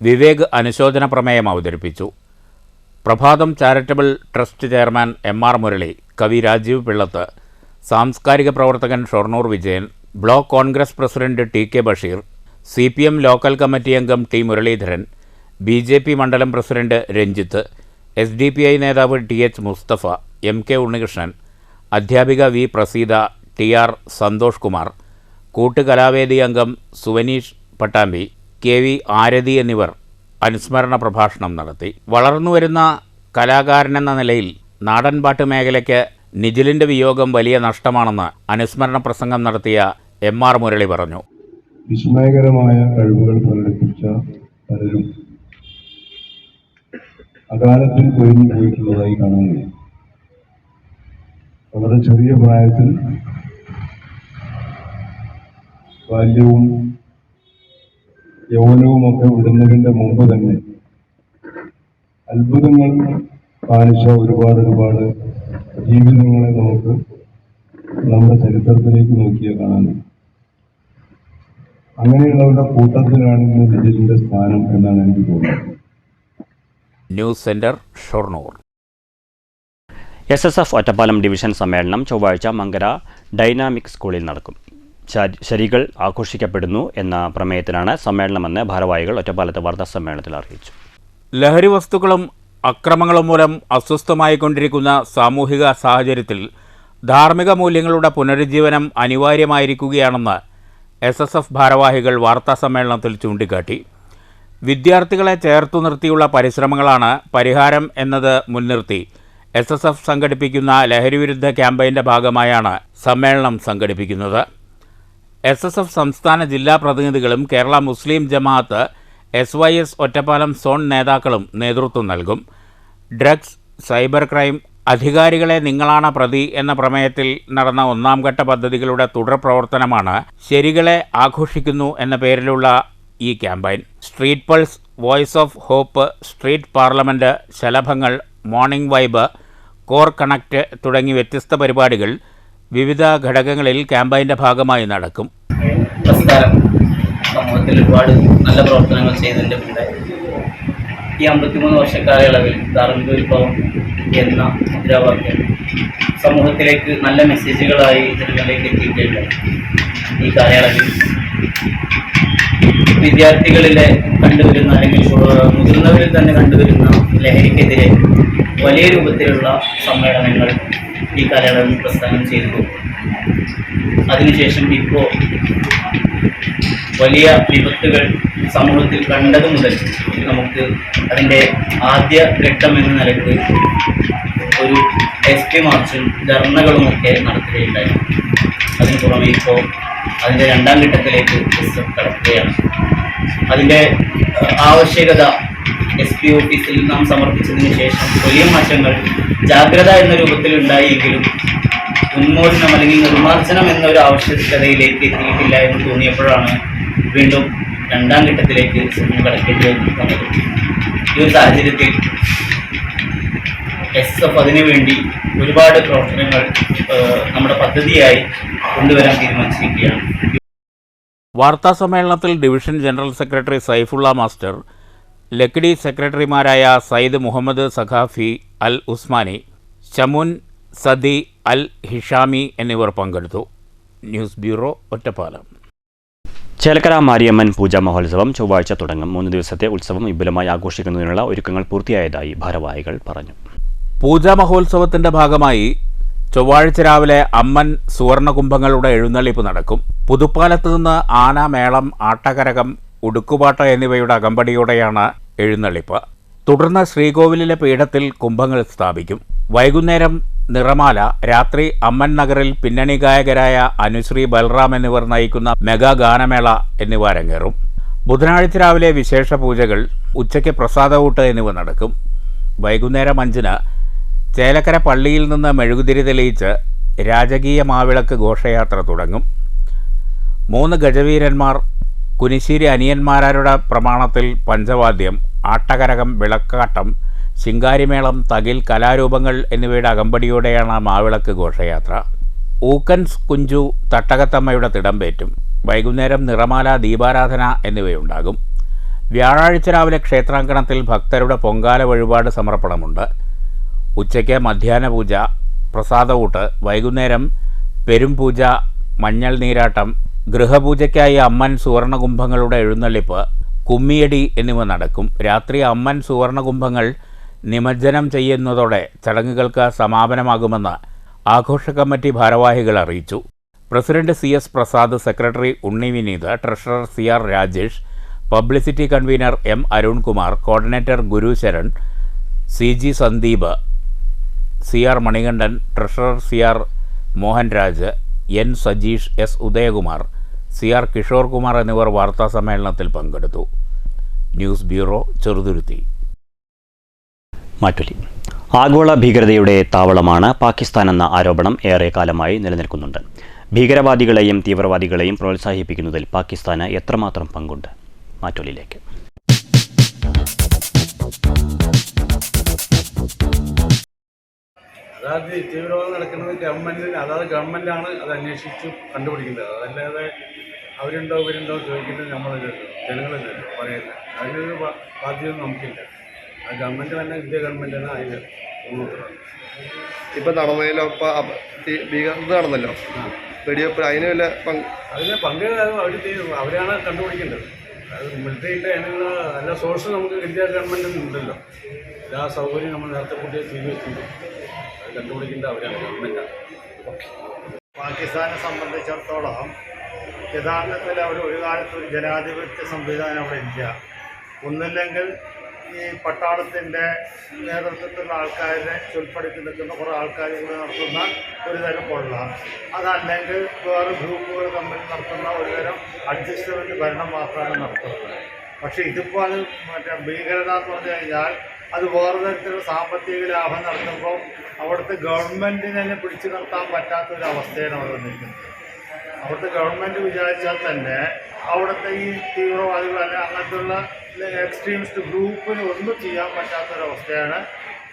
വിവേക് അനുശോചന പ്രമേയം അവതരിപ്പിച്ചു. പ്രഭാതം charitable trust chairman MR Murali, കവി രാജീവ് പിള്ളത്ത്, സാംസ്കാരിക പ്രവർത്തകൻ Shoranur Vijayan, block Congress president TK Basheer, CPM local committee അംഗം T. മുരളീധരൻ, BJP മണ്ഡലം പ്രസിഡന്റ് രഞ്ജിത്ത്, SDPI നേതാവ് TH മുസ്തഫ, MK ഉണ്ണികൃഷ്ണൻ, അധ്യാപിക V. പ്രസീത, TR സന്തോഷ് കുമാർ, കൂട്ടുകലാവേദി അംഗം സുവനീഷ് പട്ടാമ്പി, KV ആരതി എന്നിവർ അനുസ്മരണ പ്രഭാഷണം നടത്തി. വളർന്നുവരുന്ന കലാകാരനെന്ന നിലയിൽ നാടൻപാട്ട് മേഖലയ്ക്ക് നിജിലിൻ്റെ വിയോഗം വലിയ നഷ്ടമാണെന്ന് അനുസ്മരണ പ്രസംഗം നടത്തിയ MR മുരളി പറഞ്ഞു. വിസ്മയകരമായ കഴിവുകൾ പ്രകടിപ്പിച്ച പലരും അകാലത്തിൽ കൊഴിഞ്ഞു പോയിട്ടുള്ളതായി കാണാൻ കഴിയും. വളരെ ചെറിയ പ്രായത്തിൽ ബാല്യവും യൗവനവുമൊക്കെ വിടുന്നതിൻ്റെ മുമ്പ് തന്നെ അത്ഭുതങ്ങൾ കാണിച്ച ഒരുപാട് ജീവിതങ്ങളെ നമുക്ക് നമ്മുടെ ചരിത്രത്തിലേക്ക് നോക്കിയാൽ കാണാൻ കഴിയും. അങ്ങനെയുള്ളവരുടെ കൂട്ടത്തിലാണ് ഇന്ന് നിജിലിന്റെ സ്ഥാനം എന്നാണ് എനിക്ക് തോന്നുന്നത്. News centre, Shoranur. SSF Ottapalam division സമ്മേളനം ചൊവ്വാഴ്ച മങ്കര ഡൈനാമിക് സ്കൂളിൽ നടക്കും. ശരികൾ ആഘോഷിക്കപ്പെടുന്നു എന്ന പ്രമേയത്തിലാണ് സമ്മേളനമെന്ന് ഭാരവാഹികൾ ഒറ്റപ്പാലത്തെ വാർത്താസമ്മേളനത്തിൽ അറിയിച്ചു. ലഹരി വസ്തുക്കളും അക്രമങ്ങളും മൂലം അസ്വസ്ഥമായിക്കൊണ്ടിരിക്കുന്ന സാമൂഹിക സാഹചര്യത്തിൽ ധാർമ്മിക മൂല്യങ്ങളുടെ പുനരുജ്ജീവനം അനിവാര്യമായിരിക്കുകയാണെന്ന് SSF ഭാരവാഹികൾ വാർത്താസമ്മേളനത്തിൽ ചൂണ്ടിക്കാട്ടി. വിദ്യാർത്ഥികളെ ചേർത്തു നിർത്തിയുള്ള പരിശ്രമങ്ങളാണ് പരിഹാരം എന്നത് മുൻനിർത്തി SSF സംഘടിപ്പിക്കുന്ന ലഹരിവിരുദ്ധ ക്യാമ്പയിൻ്റെ ഭാഗമായാണ് സമ്മേളനം സംഘടിപ്പിക്കുന്നത്. SSF സംസ്ഥാന ജില്ലാ പ്രതിനിധികളും കേരള മുസ്ലിം ജമാഅത്ത് SYS ഒറ്റപ്പാലം സോൺ നേതാക്കളും നേതൃത്വം നൽകും. ഡ്രഗ്സ്, സൈബർ ക്രൈം, അധികാരികളെ നിങ്ങളാണ് പ്രതി എന്ന പ്രമേയത്തിൽ നടന്ന 1ാം ഘട്ട പദ്ധതികളുടെ തുടർ പ്രവർത്തനമാണ് ശരികളെ ആഘോഷിക്കുന്നു എന്ന പേരിലുള്ള ഈ campaign. Street pulse, voice of hope, street parliament, ശലഭങ്ങൾ, മോർണിംഗ് വൈബ്, കോർ കണക്റ്റ് തുടങ്ങി വ്യത്യസ്ത പരിപാടികൾ വിവിധ ഘടകങ്ങളിൽ ക്യാമ്പയിൻ്റെ ഭാഗമായി നടക്കും. പ്രസ്ഥാനം സമൂഹത്തിൽ ഒരുപാട് നല്ല പ്രവർത്തനങ്ങൾ ചെയ്തതിൻ്റെ കൂടെ ഈ 53 വർഷക്കാലയളവിൽ ധാർമ്മിക വിപ്ലവം എന്ന മുദ്രാവാക്യം സമൂഹത്തിലേക്ക് നല്ല മെസ്സേജുകളായി ജനങ്ങളിലേക്ക് എത്തിയിട്ടുണ്ട്. ഈ കാലയളവിൽ വിദ്യാർത്ഥികളിലെ കണ്ടുവരുന്ന അല്ലെങ്കിൽ മുതിർന്നവരിൽ തന്നെ കണ്ടുവരുന്ന ലഹരിക്കെതിരെ വലിയ രൂപത്തിലുള്ള സമ്മേളനങ്ങൾ ഈ കാലയളവിൽ പ്രസ്ഥാനം ചെയ്തു. അതിനുശേഷം ഇപ്പോൾ വലിയ വിപത്തുകൾ സമൂഹത്തിൽ കണ്ടതു മുതൽ നമുക്ക് അതിൻ്റെ ആദ്യ ഘട്ടം എന്ന നിലയ്ക്ക് ഒരു SP മാർച്ചും ധർണകളുമൊക്കെ നടത്തുകയുണ്ടായി. അതിന് പുറമെ ഇപ്പോൾ അതിൻ്റെ 2ാം ഘട്ടത്തിലേക്ക് കടക്കുകയാണ്. അതിൻ്റെ ആവശ്യകത SP ഓഫീസിൽ നാം സമർപ്പിച്ചതിന് ശേഷം വലിയ മാറ്റങ്ങൾ ജാഗ്രത എന്ന രൂപത്തിൽ ഉണ്ടായെങ്കിലും ഉന്മോചനം അല്ലെങ്കിൽ നിർമ്മാർജ്ജനം എന്നൊരു ആവശ്യകതയിലേക്ക് എത്തിയിട്ടില്ല എന്ന് തോന്നിയപ്പോഴാണ് വീണ്ടും 2ാം ഘട്ടത്തിലേക്ക് കടക്കേണ്ടി വന്നത്. ഈ ഒരു സാഹചര്യത്തിൽ SF അതിനുവേണ്ടി ഒരുപാട് പ്രവർത്തനങ്ങൾ നമ്മുടെ പദ്ധതിയായി കൊണ്ടുവരാൻ തീരുമാനിച്ചിരിക്കുകയാണ്. വാർത്താസമ്മേളനത്തിൽ division general secretary Saifulla master, Lakkidi സെക്രട്ടറിമാരായ സയ്യിദ് മുഹമ്മദ് സഖാഫി അൽ ഉസ്മാനി, ഷമുൻ സദി അൽ ഹിഷാമി എന്നിവർ പങ്കെടുത്തു. News bureau, Ottapalam. ചേലക്കര മാരിയമ്മൻ പൂജാ മഹോത്സവം ചൊവ്വാഴ്ച തുടങ്ങും. 3 ദിവസത്തെ ഉത്സവം വിപുലമായി ആഘോഷിക്കുന്നതിനുള്ള ഒരുക്കങ്ങൾ പൂർത്തിയായതായി ഭാരവാഹികൾ പറഞ്ഞു. പൂജാ മഹോത്സവത്തിന്റെ ഭാഗമായി ചൊവ്വാഴ്ച രാവിലെ അമ്മൻ സുവർണകുംഭങ്ങളുടെ എഴുന്നള്ളിപ്പ് നടക്കും. പുതുപ്പാലത്ത് നിന്ന് ആന, മേളം, ആട്ടകരകം, ഉടുക്കുപാട്ട് എന്നിവയുടെ അകമ്പടിയോടെയാണ് എഴുന്നള്ളിപ്പ്. തുടർന്ന് ശ്രീകോവിലിലെ പീഠത്തിൽ കുംഭങ്ങൾ സ്ഥാപിക്കും. വൈകുന്നേരം നിറമാല, രാത്രി അമ്മൻ നഗറിൽ പിന്നണി ഗായകരായ അനുശ്രീ, ബൽറാം എന്നിവർ നയിക്കുന്ന മെഗാ ഗാനമേള എന്നിവ അരങ്ങേറും. ബുധനാഴ്ച രാവിലെ വിശേഷ പൂജകൾ, ഉച്ചയ്ക്ക് പ്രസാദകൂട്ട് എന്നിവ നടക്കും. വൈകുന്നേരം 5-ന് ചേലക്കര പള്ളിയിൽ നിന്ന് മെഴുകുതിരി തെളിയിച്ച് രാജകീയ മാവിളക്ക് ഘോഷയാത്ര തുടങ്ങും. 3 ഗജവീരന്മാർ, കുനിശ്ശേരി അനിയന്മാരുടെ പ്രമാണത്തിൽ പഞ്ചവാദ്യം, ആട്ടകരകം, വിളക്കാട്ടം, ശിങ്കാരിമേളം, തകിൽ, കലാരൂപങ്ങൾ എന്നിവയുടെ അകമ്പടിയോടെയാണ് മാവിളക്ക് ഘോഷയാത്ര. ഊക്കൻസ് കുഞ്ചു തട്ടകത്തമ്മയുടെ തിടമ്പേറ്റും. വൈകുന്നേരം നിറമാല, ദീപാരാധന എന്നിവയുണ്ടാകും. വ്യാഴാഴ്ച രാവിലെ ക്ഷേത്രാങ്കണത്തിൽ ഭക്തരുടെ പൊങ്കാല വഴിപാട് സമർപ്പണമുണ്ട്. ഉച്ചയ്ക്ക് മധ്യാഹ്ന പൂജ, പ്രസാദകൂട്ട്, വൈകുന്നേരം പെരുംപൂജ, മഞ്ഞൾ നീരാട്ടം, ഗൃഹപൂജയ്ക്കായി അമ്മൻ സുവർണകുംഭങ്ങളുടെ എഴുന്നള്ളിപ്പ്, കുമ്മിയടി എന്നിവ നടക്കും. രാത്രി അമ്മൻ സുവർണകുംഭങ്ങൾ നിമജ്ജനം ചെയ്യുന്നതോടെ ചടങ്ങുകൾക്ക് സമാപനമാകുമെന്ന് ആഘോഷ കമ്മിറ്റി ഭാരവാഹികൾ അറിയിച്ചു. President CS Prasad, secretary Unni Vineeth, treasurer CR Rajesh, publicity convener M Arunkumar, coordinator Gurusharan, CG Sandeep, CR Manikandan, treasurer CR Mohanraj, N Sajeesh, S Udayakumar, CR Kishore Kumar എന്നിവർ വാർത്താസമ്മേളനത്തിൽ പങ്കെടുത്തു. News bureau, Cheruthuruthy. മാറ്റുലി. ആഗോള ഭീകരതയുടെ താവളമാണ് പാകിസ്ഥാൻ എന്ന ആരോപണം ഏറെക്കാലമായി നിലനിൽക്കുന്നുണ്ട്. ഭീകരവാദികളെയും തീവ്രവാദികളെയും പ്രോത്സാഹിപ്പിക്കുന്നതിൽ പാകിസ്ഥാന് എത്രമാത്രം പങ്കുണ്ട്? മാറ്റുലിയിലേക്ക്. അതായത് തീവ്രവാദം നടക്കുന്നത് ഗവൺമെൻറ്റാണ് അത് അന്വേഷിച്ച് കണ്ടുപിടിക്കേണ്ടത്. അതല്ലാതെ അവരുണ്ടോ ഇവരുണ്ടോ ചോദിക്കുന്നത് നമ്മളല്ലല്ലോ, ജനങ്ങളല്ലല്ലോ പറയുന്നത്. അതിനൊരു ബാധ്യത നമുക്കില്ല. ആ ഗവൺമെൻറ് തന്നെ, ഇന്ത്യ ഗവൺമെൻറ് തന്നെ അതിന് ഇപ്പം നടന്നതിലോ ഭീകരത നടന്നല്ലോ, വെടിവെപ്പ്, അതിന് വല്ല അതിന് പങ്കെടുക്കാതെ അവരാണ് കണ്ടുപിടിക്കേണ്ടത്. അത് മിലിറ്ററിൻ്റെ അതിനുള്ള എല്ലാ സോഴ്സും നമുക്ക് ഇന്ത്യ ഗവൺമെൻറ് ഉണ്ടല്ലോ. എല്ലാ സൗകര്യം നമ്മൾ നേരത്തെ കൂട്ടിയെ ചെയ്തു വെച്ചിട്ടുണ്ട്. അത് കണ്ടുപിടിക്കേണ്ട അവരാണ്, ഗവൺമെൻറ്റാണ്. പാകിസ്ഥാനെ സംബന്ധിച്ചിടത്തോളം യഥാർത്ഥത്തിൽ അവിടെ ഒരു കാലത്ത് ഒരു ജനാധിപത്യ സംവിധാനം അവിടെ ഇല്ല. ഒന്നില്ലെങ്കിൽ ഈ പട്ടാളത്തിൻ്റെ നേതൃത്വത്തിലുള്ള ആൾക്കാരെ ചൊൽപ്പടിക്ക് നിൽക്കുന്ന കുറേ ആൾക്കാർ കൂടി നടത്തുന്ന ഒരു തരം കൊള്ള, അതല്ലെങ്കിൽ വേറെ ഗ്രൂപ്പുകൾ തമ്മിൽ നടത്തുന്ന ഒരുതരം അഡ്ജസ്റ്റ്മെൻറ്റ് ഭരണം മാത്രമാണ് നടത്തുന്നത്. പക്ഷേ ഇതിപ്പോൾ അത് ഭീകരത എന്ന് പറഞ്ഞു കഴിഞ്ഞാൽ അത് വേറെ തരത്തിലുള്ള സാമ്പത്തിക ലാഭം നടത്തുമ്പോൾ അവിടുത്തെ ഗവൺമെൻറ്റിന് തന്നെ പിടിച്ചു നിർത്താൻ പറ്റാത്തൊരവസ്ഥയാണ് അവിടെ നിൽക്കുന്നത്. അവിടുത്തെ ഗവൺമെൻറ് വിചാരിച്ചാൽ തന്നെ അവിടുത്തെ ഈ തീവ്രവാദികൾ അല്ലെ അങ്ങനത്തെയുള്ള എക്സ്ട്രീമിസ്റ്റ് ഗ്രൂപ്പിന് ഒന്നും ചെയ്യാൻ പറ്റാത്തൊരവസ്ഥയാണ്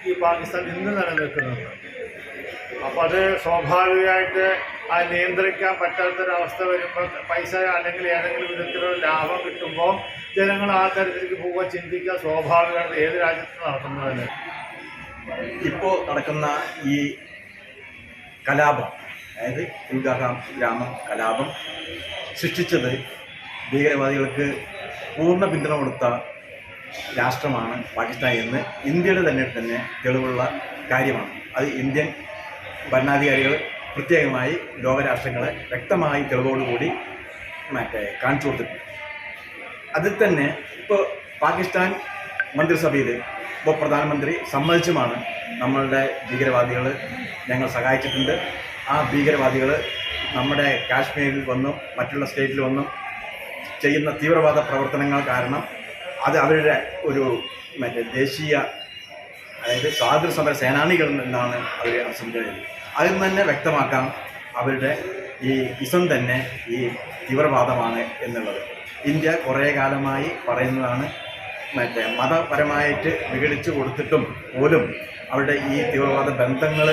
ഈ പാകിസ്ഥാൻ ഇന്ന് നിലനിൽക്കുന്നത്. അപ്പോൾ അത് സ്വാഭാവികമായിട്ട് ആ നിയന്ത്രിക്കാൻ പറ്റാത്തൊരവസ്ഥ വരുമ്പോൾ പൈസ അല്ലെങ്കിൽ ഏതെങ്കിലും വിധത്തിലുള്ള ലാഭം കിട്ടുമ്പോൾ ജനങ്ങൾ ആ തരത്തിലേക്ക് പോവുക, ചിന്തിക്കുക സ്വാഭാവികമാണ്. ഏത് രാജ്യത്ത് നടക്കുന്നതല്ലേ. ഇപ്പോൾ നടക്കുന്ന ഈ കലാപം, അതായത് കുൽഗാം ഗ്രാമം കലാപം സൃഷ്ടിച്ചത് ഭീകരവാദികൾക്ക് പൂർണ്ണ പിന്തുണ കൊടുത്ത രാഷ്ട്രമാണ് പാകിസ്ഥാൻ എന്ന് ഇന്ത്യയുടെ തന്നെ തെളിവുള്ള കാര്യമാണ്. അത് ഇന്ത്യൻ ഭരണാധികാരികൾ പ്രത്യേകമായി ലോകരാഷ്ട്രങ്ങളെ വ്യക്തമായി തെളിവോടുകൂടി കാണിച്ചു കൊടുത്തിട്ടുണ്ട്. അതിൽ തന്നെ ഇപ്പോൾ പാകിസ്ഥാൻ മന്ത്രിസഭയിൽ ഇപ്പോൾ പ്രധാനമന്ത്രി സമ്മതിച്ചുമാണ് നമ്മളുടെ ഭീകരവാദികൾ ഞങ്ങൾ സഹായിച്ചിട്ടുണ്ട്. ആ ഭീകരവാദികൾ നമ്മുടെ കാശ്മീരിൽ വന്നും മറ്റുള്ള സ്റ്റേറ്റിൽ വന്നും ചെയ്യുന്ന തീവ്രവാദ പ്രവർത്തനങ്ങൾ കാരണം അത് അവരുടെ ഒരു ദേശീയ, അതായത് സ്വാതന്ത്ര്യ സമര സേനാനികളിൽ നിന്നാണ് അവർ അഭിസംബോധന. അതിൽ നിന്ന് തന്നെ വ്യക്തമാക്കാം അവരുടെ ഈ ഇസം തന്നെ ഈ തീവ്രവാദമാണ് എന്നുള്ളത്. ഇന്ത്യ കുറേ കാലമായി പറയുന്നതാണ്. മതപരമായിട്ട് വിഘടിച്ചു കൊടുത്തിട്ടും പോലും അവരുടെ ഈ തീവ്രവാദ ബന്ധങ്ങൾ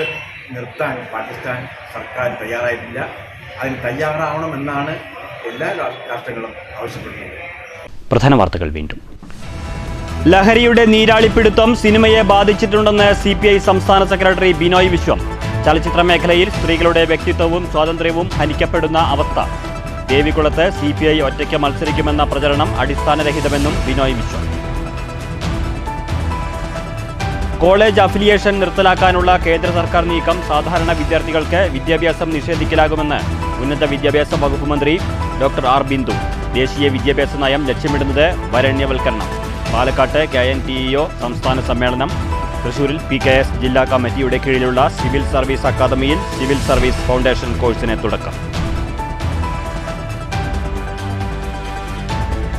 നിർത്താൻ പാകിസ്ഥാൻ സർക്കാർ തയ്യാറായിട്ടില്ല. അതിന് തയ്യാറാവണമെന്നാണ് എല്ലാ രാഷ്ട്രങ്ങളും ആവശ്യപ്പെടുന്നത്. പ്രധാന വാർത്തകൾ വീണ്ടും. ലഹരിയുടെ നീരാളിപ്പിടുത്തം സിനിമയെ ബാധിച്ചിട്ടുണ്ടെന്ന് CPI സംസ്ഥാന സെക്രട്ടറി ബിനോയ് വിശ്വം. ചലച്ചിത്ര മേഖലയിൽ സ്ത്രീകളുടെ വ്യക്തിത്വവും സ്വാതന്ത്ര്യവും ഹനിക്കപ്പെടുന്ന അവസ്ഥ. ദേവികുളത്ത് CPI ഒറ്റയ്ക്ക് മത്സരിക്കുമെന്ന പ്രചരണം അടിസ്ഥാനരഹിതമെന്നും ബിനോയ് വിശ്വം. കോളേജ് അഫിലിയേഷൻ നിർത്തലാക്കാനുള്ള കേന്ദ്ര സർക്കാർ നീക്കം സാധാരണ വിദ്യാർത്ഥികൾക്ക് വിദ്യാഭ്യാസം നിഷേധിക്കലാകുമെന്ന് ഉന്നത വിദ്യാഭ്യാസ വകുപ്പ് മന്ത്രി ഡോക്ടർ ആർ ബിന്ദു. ദേശീയ വിദ്യാഭ്യാസ നയം ലക്ഷ്യമിടുന്നത് വരേണ്യവൽക്കരണം. പാലക്കാട്ട് KNTEO സംസ്ഥാന സമ്മേളനം. തൃശൂരിൽ PKS ജില്ലാ കമ്മിറ്റിയുടെ കീഴിലുള്ള സിവിൽ സർവീസ് അക്കാദമിയിൽ സിവിൽ സർവീസ് ഫൗണ്ടേഷൻ കോഴ്സിന് തുടക്കം.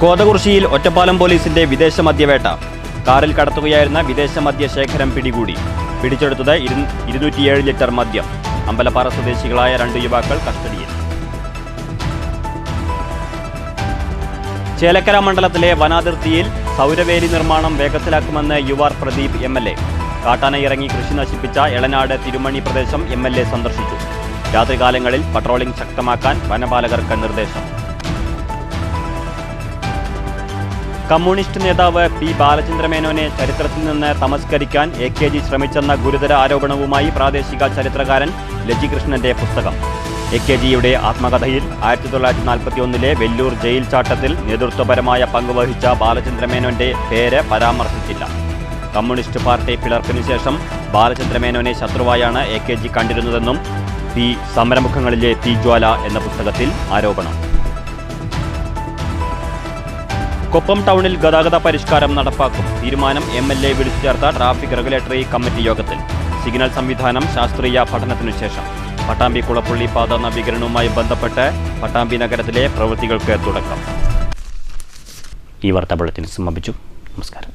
കോതകുർശിയിൽ ഒറ്റപ്പാലം പോലീസിന്റെ വിദേശ മദ്യവേട്ട. കാറിൽ കടത്തുകയായിരുന്ന വിദേശ മദ്യ ശേഖരം പിടികൂടി. പിടിച്ചെടുത്തത് 207 ലിറ്റർ മദ്യം. അമ്പലപ്പാറ സ്വദേശികളായ 2 യുവാക്കൾ കസ്റ്റഡിയിൽ. ചേലക്കര മണ്ഡലത്തിലെ വനാതിർത്തിയിൽ സൗരവേലി നിർമ്മാണം വേഗത്തിലാക്കുമെന്ന് യുവാർ പ്രദീപ് MLA. കാട്ടാനയിറങ്ങി കൃഷി നശിപ്പിച്ച എളനാട് തിരുമണി പ്രദേശം MLA സന്ദർശിച്ചു. രാത്രികാലങ്ങളിൽ പട്രോളിംഗ് ശക്തമാക്കാൻ വനപാലകർക്ക് നിർദ്ദേശം. കമ്മ്യൂണിസ്റ്റ് നേതാവ് P. ബാലചന്ദ്രമേനോനെ ചരിത്രത്തിൽ നിന്ന് തമസ്കരിക്കാൻ AKG ശ്രമിച്ചെന്ന ഗുരുതര ആരോപണവുമായി പ്രാദേശിക ചരിത്രകാരൻ ലജികൃഷ്ണന്റെ പുസ്തകം. AKGയുടെ ആത്മകഥയിൽ 1941 വെല്ലൂർ ജയിൽ ചാട്ടത്തിൽ നേതൃത്വപരമായ പങ്കുവഹിച്ച ബാലചന്ദ്രമേനോന്റെ പേര് പരാമർശിച്ചില്ല. കമ്മ്യൂണിസ്റ്റ് പാർട്ടി പിളർപ്പിനു ശേഷം ബാലചന്ദ്രമേനോനെ ശത്രുവായാണ് AKG കണ്ടിരുന്നതെന്നും P. സമരമുഖങ്ങളിലെ തീജ്വാല എന്ന പുസ്തകത്തിൽ ആരോപണം. കൊപ്പം ടൗണിൽ ഗതാഗത പരിഷ്കാരം നടപ്പാക്കും. തീരുമാനം MLA വിളിച്ചു ചേർത്ത ട്രാഫിക് റെഗുലേറ്ററി കമ്മിറ്റി യോഗത്തിൽ. സിഗ്നൽ സംവിധാനം ശാസ്ത്രീയ പഠനത്തിനു ശേഷം. പട്ടാമ്പി കുളപ്പുള്ളി പാത നവീകരണവുമായി ബന്ധപ്പെട്ട് പട്ടാമ്പി നഗരത്തിലെ പ്രവൃത്തികൾക്ക് തുടക്കം. ഈ വാർത്താ ബുള്ളറ്റിൻ സമാപിച്ചു. നമസ്കാരം.